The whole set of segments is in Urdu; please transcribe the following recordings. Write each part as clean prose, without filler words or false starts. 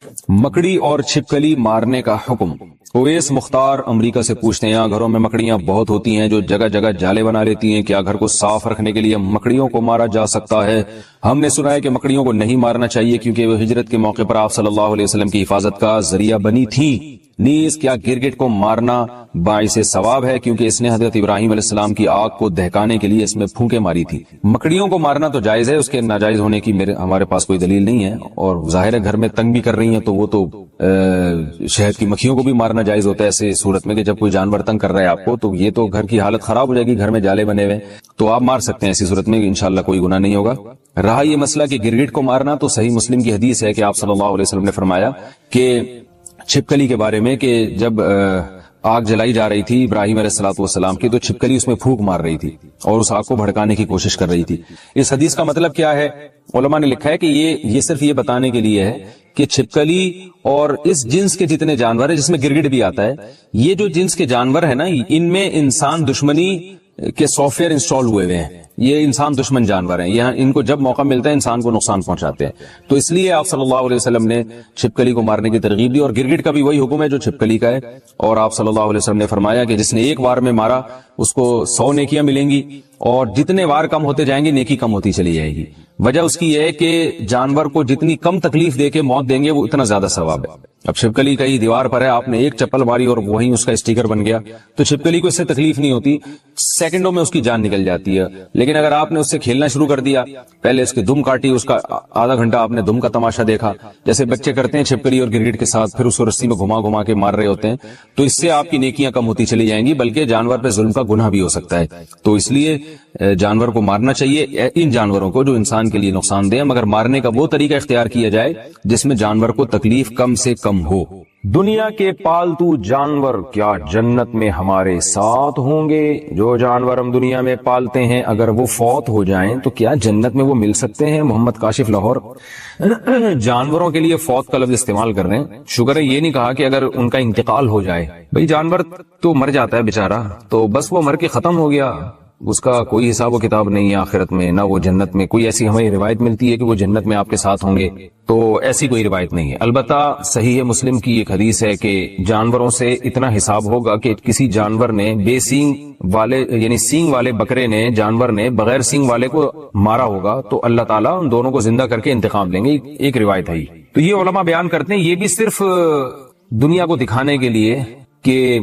مکڑی اور چھپکلی مارنے کا حکم۔ اویس مختار امریکہ سے پوچھتے ہیں، یہاں گھروں میں مکڑیاں بہت ہوتی ہیں جو جگہ جگہ جالے بنا لیتی ہیں، کیا گھر کو صاف رکھنے کے لیے مکڑیوں کو مارا جا سکتا ہے؟ ہم نے سنا ہے کہ مکڑیوں کو نہیں مارنا چاہیے کیونکہ وہ ہجرت کے موقع پر آپ صلی اللہ علیہ وسلم کی حفاظت کا ذریعہ بنی تھی۔ نیز کیا گرگٹ کو مارنا باعث ثواب ہے کیونکہ اس نے حضرت ابراہیم علیہ السلام کی آگ کو دہکانے کے لیے اس میں پھونکے ماری تھی؟ مکڑیوں کو مارنا تو جائز ہے، اس کے ناجائز ہونے کی ہمارے پاس کوئی دلیل نہیں ہے، اور ظاہر ہے گھر میں تنگ بھی کر رہی ہیں تو وہ تو شہد کی مکھیوں کو بھی مارنا جائز ہوتا ہے ایسے صورت میں کہ جب کوئی جانور تنگ کر رہا ہے آپ کو تو یہ تو گھر کی حالت خراب ہو جائے گی، گھر میں جالے بنے ہوئے تو آپ مار سکتے ہیں، ایسی صورت میں انشاءاللہ کوئی گناہ نہیں ہوگا۔ رہا یہ مسئلہ کہ گرگٹ کو مارنا، تو صحیح مسلم کی حدیث ہے کہ آپ صلی اللہ علیہ وسلم نے فرمایا کہ چھپکلی کے بارے میں کہ جب آگ جلائی جا رہی تھی ابراہیم علیہ الصلوۃ والسلام کی تو چھپکلی اس میں پھونک مار رہی تھی اور اس آگ کو بھڑکانے کی کوشش کر رہی تھی۔ اس حدیث کا مطلب کیا ہے؟ علماء نے لکھا ہے کہ یہ صرف یہ بتانے کے لیے ہے کہ چھپکلی اور اس جنس کے جتنے جانور ہیں جس میں گرگٹ بھی آتا ہے، یہ جو جنس کے جانور ہیں نا، ان میں انسان دشمنی کے سافٹ ویئر انسٹال ہوئے ہیں، یہ انسان دشمن جانور ہیں، یہاں ان کو جب موقع ملتا ہے انسان کو نقصان پہنچاتے ہیں، تو اس لیے آپ صلی اللہ علیہ وسلم نے چھپکلی کو مارنے کی ترغیب دی، اور گرگٹ کا بھی وہی حکم ہے جو چھپکلی کا ہے، اور آپ صلی اللہ علیہ وسلم نے فرمایا کہ جس نے ایک وار میں مارا اس کو 100 نیکیاں ملیں گی، اور جتنے وار کم ہوتے جائیں گے نیکی کم ہوتی چلی جائے گی۔ وجہ اس کی یہ ہے کہ جانور کو جتنی کم تکلیف دے کے موت دیں گے وہ اتنا زیادہ ثواب ہے۔ اب چھپکلی کہیں دیوار پر ہے، آپ نے ایک چپل ماری اور وہیں اس کا اسٹیکر بن گیا تو چھپکلی کو اس سے تکلیف نہیں ہوتی، سیکنڈوں میں اس کی جان نکل جاتی ہے، لیکن اگر آپ نے اس سے کھیلنا شروع کر دیا، پہلے اس کی دم کاٹی، اس کا آدھا گھنٹہ آپ نے دم کا تماشا دیکھا جیسے بچے کرتے ہیں چھپکلی اور گرگٹ کے ساتھ، پھر اس کو رسی میں گھما گھما کے مار رہے ہوتے ہیں، تو اس سے آپ کی نیکیاں کم ہوتی چلی جائیں گی، بلکہ جانور پہ ظلم کا گناہ بھی ہو سکتا ہے۔ تو اس لیے جانور کو مارنا چاہیے، ان جانوروں کو جو انسان کے لیے نقصان دہ، مگر مارنے کا وہ طریقہ اختیار کیا جائے جس میں جانور کو تکلیف کم سے کم ہو۔ دنیا کے پالتو جانور کیا جنت میں ہمارے ساتھ ہوں گے؟ جو جانور ہم دنیا میں پالتے ہیں اگر وہ فوت ہو جائیں تو کیا جنت میں وہ مل سکتے ہیں؟ محمد کاشف لاہور۔ جانوروں کے لیے فوت کا لفظ استعمال کر رہے ہیں، شکر ہے یہ نہیں کہا کہ اگر ان کا انتقال ہو جائے، بھئی جانور تو مر جاتا ہے بیچارہ، تو بس وہ مر کے ختم ہو گیا، اس کا کوئی حساب و کتاب نہیں ہے آخرت میں، نہ وہ جنت میں۔ کوئی ایسی ہمیں روایت ملتی ہے کہ وہ جنت میں آپ کے ساتھ ہوں گے؟ تو ایسی کوئی روایت نہیں ہے۔ البتہ صحیح مسلم کی ایک حدیث ہے کہ جانوروں سے اتنا حساب ہوگا کہ کسی جانور نے بے سینگ والے یعنی سینگ والے بکرے نے، جانور نے بغیر سینگ والے کو مارا ہوگا تو اللہ تعالیٰ ان دونوں کو زندہ کر کے انتقام لیں گے، ایک روایت ہے۔ تو یہ علماء بیان کرتے ہیں یہ بھی صرف دنیا کو دکھانے کے لیے کہ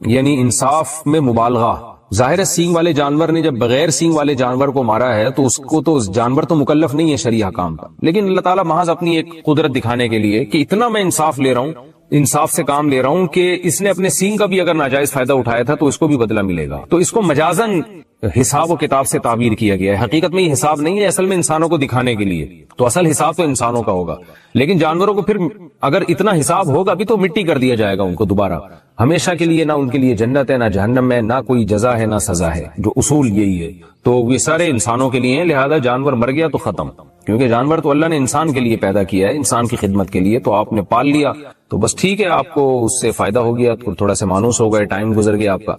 یعنی انصاف میں مبالغہ۔ ظاہر ہے سینگ والے جانور نے جب بغیر سینگ والے جانور کو مارا ہے تو اس کو تو جانور تو مکلف نہیں ہے شرعی احکام کا، لیکن اللہ تعالیٰ محض اپنی ایک قدرت دکھانے کے لیے کہ اتنا میں انصاف لے رہا ہوں، انصاف سے کام لے رہا ہوں کہ اس نے اپنے سینگ کا بھی اگر ناجائز فائدہ اٹھایا تھا تو اس کو بھی بدلہ ملے گا، تو اس کو مجازن حساب و کتاب سے تعبیر کیا گیا ہے۔ حقیقت میں یہ حساب نہیں ہے، اصل میں انسانوں کو دکھانے کے لیے، تو اصل حساب تو انسانوں کا ہوگا، لیکن جانوروں کو پھر اگر اتنا حساب ہوگا بھی تو مٹی کر دیا جائے گا ان کو دوبارہ ہمیشہ کے لیے، نہ ان کے لیے جنت ہے نہ جہنم ہے، نہ کوئی جزا ہے نہ سزا ہے، جو اصول یہی ہے۔ تو یہ سارے انسانوں کے لیے ہیں، لہذا جانور مر گیا تو ختم، کیونکہ جانور تو اللہ نے انسان کے لیے پیدا کیا ہے، انسان کی خدمت کے لیے، تو آپ نے پال لیا تو بس ٹھیک ہے، آپ کو اس سے فائدہ ہو گیا، تھوڑا سا مانوس ہو گئے، ٹائم گزر گیا آپ کا۔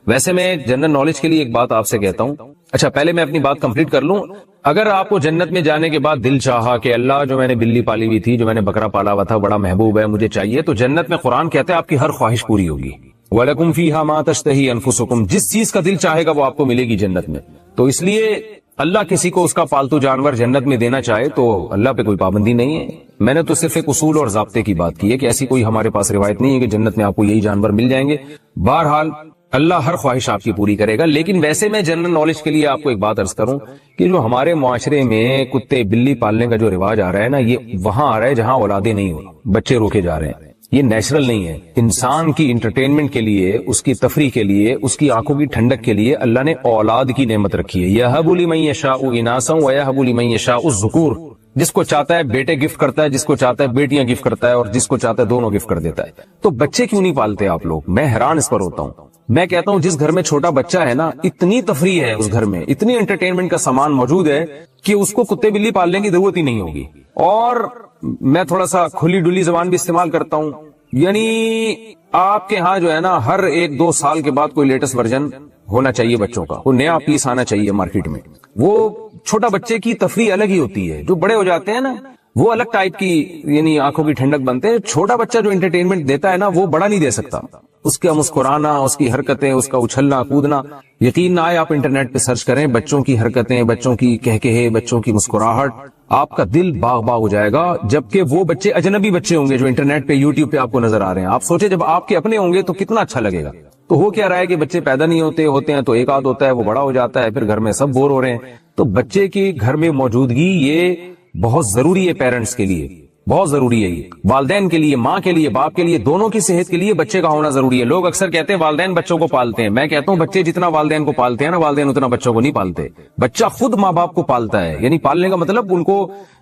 ویسے میں جنرل نالج کے لیے ایک بات آپ سے کہتا ہوں، اچھا پہلے میں اپنی بات کمپلیٹ کر لوں۔ اگر آپ کو جنت میں جانے کے بعد دل چاہا کہ اللہ جو میں نے بلی پالی ہوئی تھی، جو میں نے بکرا پالا ہوا تھا، بڑا محبوب ہے مجھے چاہیے، تو جنت میں قرآن کہتا ہے آپ کی ہر خواہش پوری ہوگی۔ وَلَكُمْ فِيهَا مَا تَشْتَهِي أَنفُسُكُمْ، جس چیز کا دل چاہے گا وہ آپ کو ملے گی جنت میں۔ تو اس لیے اللہ کسی کو اس کا پالتو جانور جنت میں دینا چاہے تو اللہ پہ کوئی پابندی نہیں ہے۔ میں نے تو صرف ایک اصول اور ضابطے کی بات کی ہے کہ ایسی کوئی ہمارے پاس روایت نہیں ہے کہ جنت میں آپ کو یہی جانور مل جائیں گے۔ بہرحال اللہ ہر خواہش آپ کی پوری کرے گا، لیکن ویسے میں جنرل نالج کے لیے آپ کو ایک بات عرض کروں کہ جو ہمارے معاشرے میں کتے بلی پالنے کا جو رواج آ رہا ہے نا، یہ وہاں آ رہا ہے جہاں اولادیں نہیں ہو، بچے روکے جا رہے ہیں، یہ نیچرل نہیں ہے۔ انسان کی انٹرٹینمنٹ کے لیے، اس کی تفریح کے لیے، اس کی آنکھوں کی ٹھنڈک کے لیے اللہ نے اولاد کی نعمت رکھی ہے۔ یَهَبُ لِمَن يَشَاءُ إِنَاثًا وَيَهَبُ لِمَن يَشَاءُ الذُّكُورَ، جس کو چاہتا ہے بیٹے گفٹ کرتا ہے، جس کو چاہتا ہے بیٹیاں گفٹ کرتا ہے، اور جس کو چاہتا ہے دونوں گفٹ کر دیتا ہے۔ تو بچے کیوں نہیں پالتے آپ لوگ؟ میں حیران اس پر ہوتا ہوں۔ میں کہتا ہوں جس گھر میں چھوٹا بچہ ہے نا، اتنی تفریح ہے اس گھر میں، اتنی انٹرٹینمنٹ کا سامان موجود ہے کہ اس کو کتے بلی پالنے کی ضرورت ہی نہیں ہوگی۔ اور میں تھوڑا سا کھلی ڈلی زبان بھی استعمال کرتا ہوں، یعنی آپ کے ہاں جو ہے نا ہر 1-2 سال کے بعد کوئی لیٹسٹ ورژن ہونا چاہیے بچوں کا، کوئی نیا پیس آنا چاہیے مارکیٹ میں۔ وہ چھوٹا بچے کی تفریح الگ ہی ہوتی ہے۔ جو بڑے ہو جاتے ہیں نا، وہ الگ ٹائپ کی یعنی آنکھوں کی ٹھنڈک بنتے ہیں. چھوٹا بچہ جو انٹرٹینمنٹ دیتا ہے نا وہ بڑا نہیں دے سکتا. اس کا مسکرانا, اس کی حرکتیں, اس کا اچھلنا کودنا, یقین نہ آئے آپ انٹرنیٹ پہ سرچ کریں بچوں کی حرکتیں, بچوں کی کہکہے, بچوں کی مسکراہٹ, آپ کا دل باغ باغ ہو جائے گا. جبکہ وہ بچے اجنبی بچے ہوں گے جو انٹرنیٹ پہ یوٹیوب پہ آپ کو نظر آ رہے ہیں. آپ سوچیں جب آپ کے اپنے ہوں گے تو کتنا اچھا لگے گا. تو ہو کیا رہا ہے کہ بچے پیدا نہیں ہوتے ہیں تو ایک آدھ ہوتا ہے, وہ بڑا ہو جاتا ہے, پھر گھر میں سب بور ہو رہے ہیں. تو بچے کی گھر میں موجودگی یہ بہت ضروری ہے, پیرنٹس کے لیے بہت ضروری ہے. یہ والدین کے لیے, ماں کے لیے, باپ کے لیے, دونوں کی صحت کے لیے بچے کا ہونا ضروری ہے. لوگ اکثر کہتے ہیں والدین بچوں کو پالتے ہیں. میں کہتا ہوں بچے جتنا والدین کو پالتے ہیں نا, والدین اتنا بچوں کو نہیں پالتے. بچہ خود ماں باپ کو پالتا ہے. یعنی پالنے کا مطلب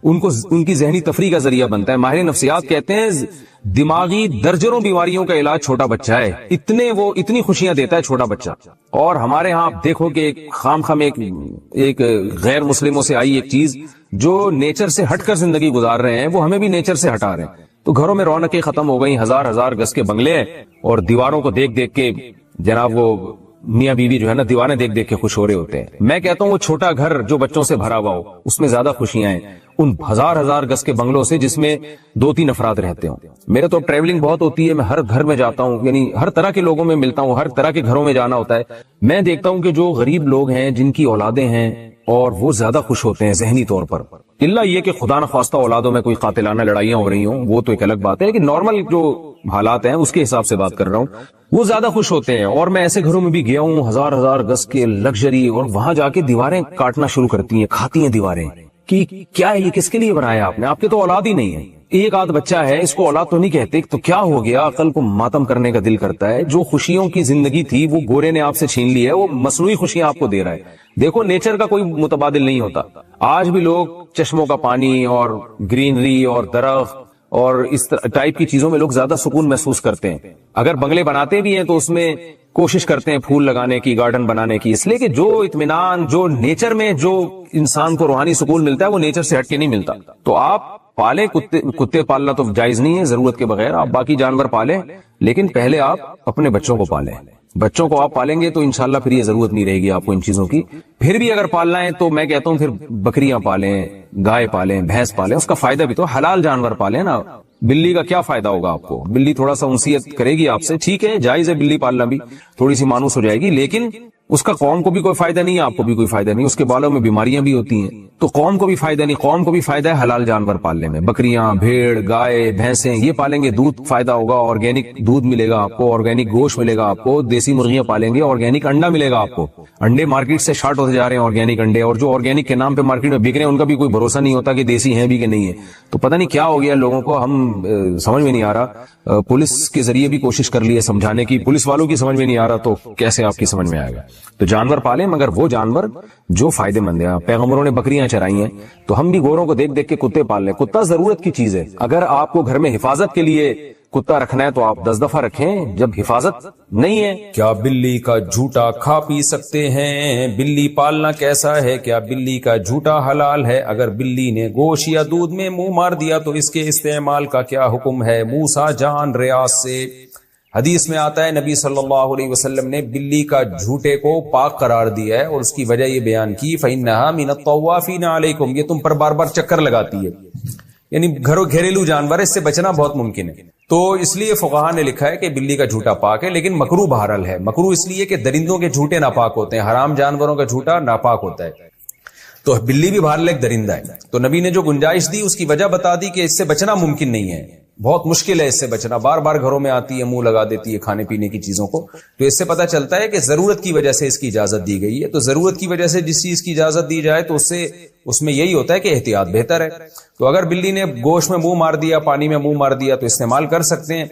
ان کی ذہنی تفریح کا ذریعہ بنتا ہے. ماہر نفسیات کہتے ہیں دماغی درجنوں بیماریوں کا علاج چھوٹا بچہ ہے. اتنی خوشیاں دیتا ہے چھوٹا بچہ. اور ہمارے ہاں آپ دیکھو کہ خام ایک غیر مسلموں سے آئی ایک چیز, جو نیچر سے ہٹ کر زندگی گزار رہے ہیں وہ ہمیں بھی نیچر سے ہٹا رہے ہیں. تو گھروں میں رونقیں ختم ہو گئی, ہزار گز کے بنگلے ہیں, اور دیواروں کو دیکھ کے جناب وہ میاں بیوی جو ہے نا دیوانے دیکھ کے خوش ہو رہے ہوتے ہیں. میں کہتا ہوں وہ چھوٹا گھر جو بچوں سے بھرا ہوا ہو اس میں زیادہ خوشیاں ہیں ان ہزار گز کے بنگلوں سے جس میں 2-3 افراد رہتے ہوں. میرے تو ٹریولنگ بہت ہوتی ہے, میں ہر گھر میں جاتا ہوں, یعنی ہر طرح کے لوگوں میں ملتا ہوں, ہر طرح کے گھروں میں جانا ہوتا ہے. میں دیکھتا ہوں کہ جو غریب لوگ ہیں جن کی اولادیں ہیں اور وہ زیادہ خوش ہوتے ہیں ذہنی طور پر. اللہ یہ کہ خدا نخواستہ اولادوں میں کوئی قاتلانہ لڑائیاں ہو رہی ہوں وہ تو ایک الگ بات ہے, لیکن نارمل جو حالات ہیں اس کے حساب سے بات کر رہا ہوں, وہ زیادہ خوش ہوتے ہیں. اور میں ایسے گھروں میں بھی گیا ہوں ہزار گز کے لگژری, اور وہاں جا کے دیواریں کاٹنا شروع کرتی ہیں, کھاتی ہیں دیواریں کہ کیا ہے یہ, کس کے لیے بنایا آپ نے, آپ کے تو اولاد ہی نہیں ہے. ایک آدھ بچہ ہے, اس کو اولاد تو نہیں کہتے, تو کیا ہو گیا, عقل کو ماتم کرنے کا دل کرتا ہے. جو خوشیوں کی زندگی تھی وہ گورے نے آپ سے چھین لی ہے, وہ مصنوعی خوشیاں آپ کو دے رہا ہے. دیکھو نیچر کا کوئی متبادل نہیں ہوتا. آج بھی لوگ چشموں کا پانی اور گرینری اور درخت اور اس ٹائپ کی چیزوں میں لوگ زیادہ سکون محسوس کرتے ہیں. اگر بنگلے بناتے بھی ہیں تو اس میں کوشش کرتے ہیں پھول لگانے کی, گارڈن بنانے کی, اس لیے کہ جو اطمینان جو نیچر میں جو انسان کو روحانی سکون ملتا ہے وہ نیچر سے ہٹ کے نہیں ملتا. تو آپ پالیں, کتے پالنا تو جائز نہیں ہے ضرورت کے بغیر, آپ باقی جانور پالیں, لیکن پہلے آپ اپنے بچوں کو پالیں. بچوں کو آپ پالیں گے تو انشاءاللہ پھر یہ ضرورت نہیں رہے گی آپ کو ان چیزوں کی. پھر بھی اگر پالنا ہے تو میں کہتا ہوں پھر بکریاں پالیں, گائے پالیں, بھینس پالیں, اس کا فائدہ بھی تو حلال جانور پالیں نا. بلی کا کیا فائدہ ہوگا آپ کو, بلی تھوڑا سا انسیت کرے گی آپ سے, ٹھیک ہے جائز ہے بلی پالنا بھی, تھوڑی سی مانوس ہو جائے گی, لیکن اس کا قوم کو بھی کوئی فائدہ نہیں ہے, آپ کو بھی کوئی فائدہ نہیں, اس کے بالوں میں بیماریاں بھی ہوتی ہیں, تو قوم کو بھی فائدہ نہیں. قوم کو بھی فائدہ ہے حلال جانور پالنے میں, بکریاں, بھیڑ, گائے, بھینسیں یہ پالیں گے, دودھ فائدہ ہوگا, آرگینک دودھ ملے گا آپ کو, آرگینک گوشت ملے گا آپ کو, دیسی مرغیاں پالیں گے, آرگینک انڈا ملے گا آپ کو. انڈے مارکیٹ سے شارٹ ہوتے جا رہے ہیں آرگینک انڈے, اور جو آرگینک کے نام پہ مارکیٹ میں بک رہے ہیں ان کا بھی کوئی بھروسہ نہیں ہوتا کہ دیسی ہیں بھی کہ نہیں ہے. تو پتہ نہیں کیا ہو گیا لوگوں کو, ہم سمجھ میں نہیں آ رہا. پولیس کے ذریعے بھی کوشش کر لی ہے سمجھانے کی, پولیس والوں کی سمجھ میں نہیں آ رہا, تو کیسے آپ کی سمجھ میں آئے گا. تو جانور پالیں مگر وہ جانور جو فائدے مند ہیں. پیغمبروں نے بکریاں چرائی ہیں تو ہم بھی گوروں کو دیکھ کے کتے پال لیں. کتا ضرورت کی چیز ہے. اگر آپ کو گھر میں حفاظت کے لیے کتا رکھنا ہے تو آپ 10 دفعہ رکھیں, جب حفاظت نہیں ہے. کیا بلی کا جھوٹا کھا پی سکتے ہیں؟ بلی پالنا کیسا ہے؟ کیا بلی کا جھوٹا حلال ہے؟ اگر بلی نے گوشت یا دودھ میں منہ مار دیا تو اس کے استعمال کا کیا حکم ہے؟ موسیٰ جان ریاض سے حدیث میں آتا ہے نبی صلی اللہ علیہ وسلم نے بلی کا جھوٹے کو پاک قرار دیا ہے, اور اس کی وجہ یہ بیان کی فَإِنَّهَا مِنَ الطَّوَّافِينَ عَلَيْكُمْ, یہ تم پر بار بار چکر لگاتی ہے, یعنی گھریلو جانور ہے, اس سے بچنا بہت ممکن ہے. تو اس لیے فقہاء نے لکھا ہے کہ بلی کا جھوٹا پاک ہے, لیکن مکروہ بہرحال ہے. مکروہ اس لیے کہ درندوں کے جھوٹے ناپاک ہوتے ہیں, حرام جانوروں کا جھوٹا ناپاک ہوتا ہے, تو بلی بھی بہرحال ایک درندہ ہے. تو نبی نے جو گنجائش دی اس کی وجہ بتا دی کہ اس سے بچنا ممکن نہیں ہے, بہت مشکل ہے اس سے بچنا, بار بار گھروں میں آتی ہے, منہ لگا دیتی ہے کھانے پینے کی چیزوں کو. تو اس سے پتہ چلتا ہے کہ ضرورت کی وجہ سے اس کی اجازت دی گئی ہے. تو ضرورت کی وجہ سے جس چیز کی اجازت دی جائے تو اس میں یہی ہوتا ہے کہ احتیاط بہتر ہے. تو اگر بلی نے گوشت میں منہ مار دیا, پانی میں منہ مار دیا تو استعمال کر سکتے ہیں,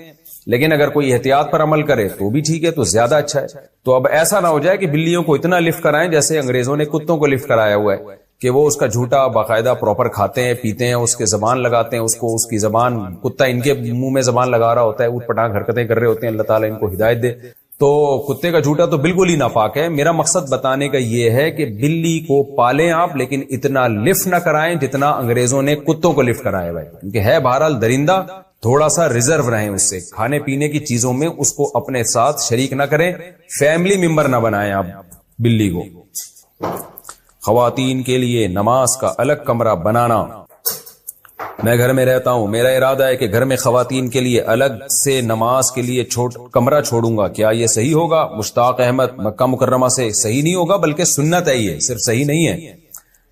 لیکن اگر کوئی احتیاط پر عمل کرے تو بھی ٹھیک ہے, تو زیادہ اچھا ہے. تو اب ایسا نہ ہو جائے کہ بلیوں کو اتنا لفٹ کرائیں جیسے انگریزوں نے کتوں کو لفٹ کرایا ہوا ہے, کہ وہ اس کا جھوٹا باقاعدہ پراپر کھاتے ہیں, پیتے ہیں, اس کے زبان لگاتے ہیں, اس کی زبان, کتا ان کے منہ میں زبان لگا رہا ہوتا ہے, اوٹ پٹانگ حرکتیں کر رہے ہوتے ہیں, اللہ تعالیٰ ان کو ہدایت دے. تو کتے کا جھوٹا تو بالکل ہی ناپاک ہے. میرا مقصد بتانے کا یہ ہے کہ بلی کو پالیں آپ, لیکن اتنا لفٹ نہ کرائیں جتنا انگریزوں نے کتوں کو لفٹ کرایا بھائی, کیونکہ ہے بہرحال درندہ, تھوڑا سا ریزرو رہیں اس سے, کھانے پینے کی چیزوں میں اس کو اپنے ساتھ شریک نہ کریں, فیملی ممبر نہ بنائیں آپ بلی کو. خواتین کے لیے نماز کا الگ کمرہ بنانا میں گھر میں رہتا ہوں, میرا ارادہ ہے کہ گھر میں خواتین کے لیے الگ سے نماز کے لیے کمرہ چھوڑوں گا, کیا یہ صحیح ہوگا؟ مشتاق احمد, مکہ مکرمہ سے. صحیح نہیں ہوگا بلکہ سنت ہے, یہ صرف صحیح نہیں ہے.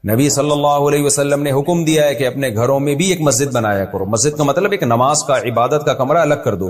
نبی صلی اللہ علیہ وسلم نے حکم دیا ہے کہ اپنے گھروں میں بھی ایک مسجد بنایا کرو. مسجد کا مطلب ایک نماز کا, عبادت کا کمرہ الگ کر دو.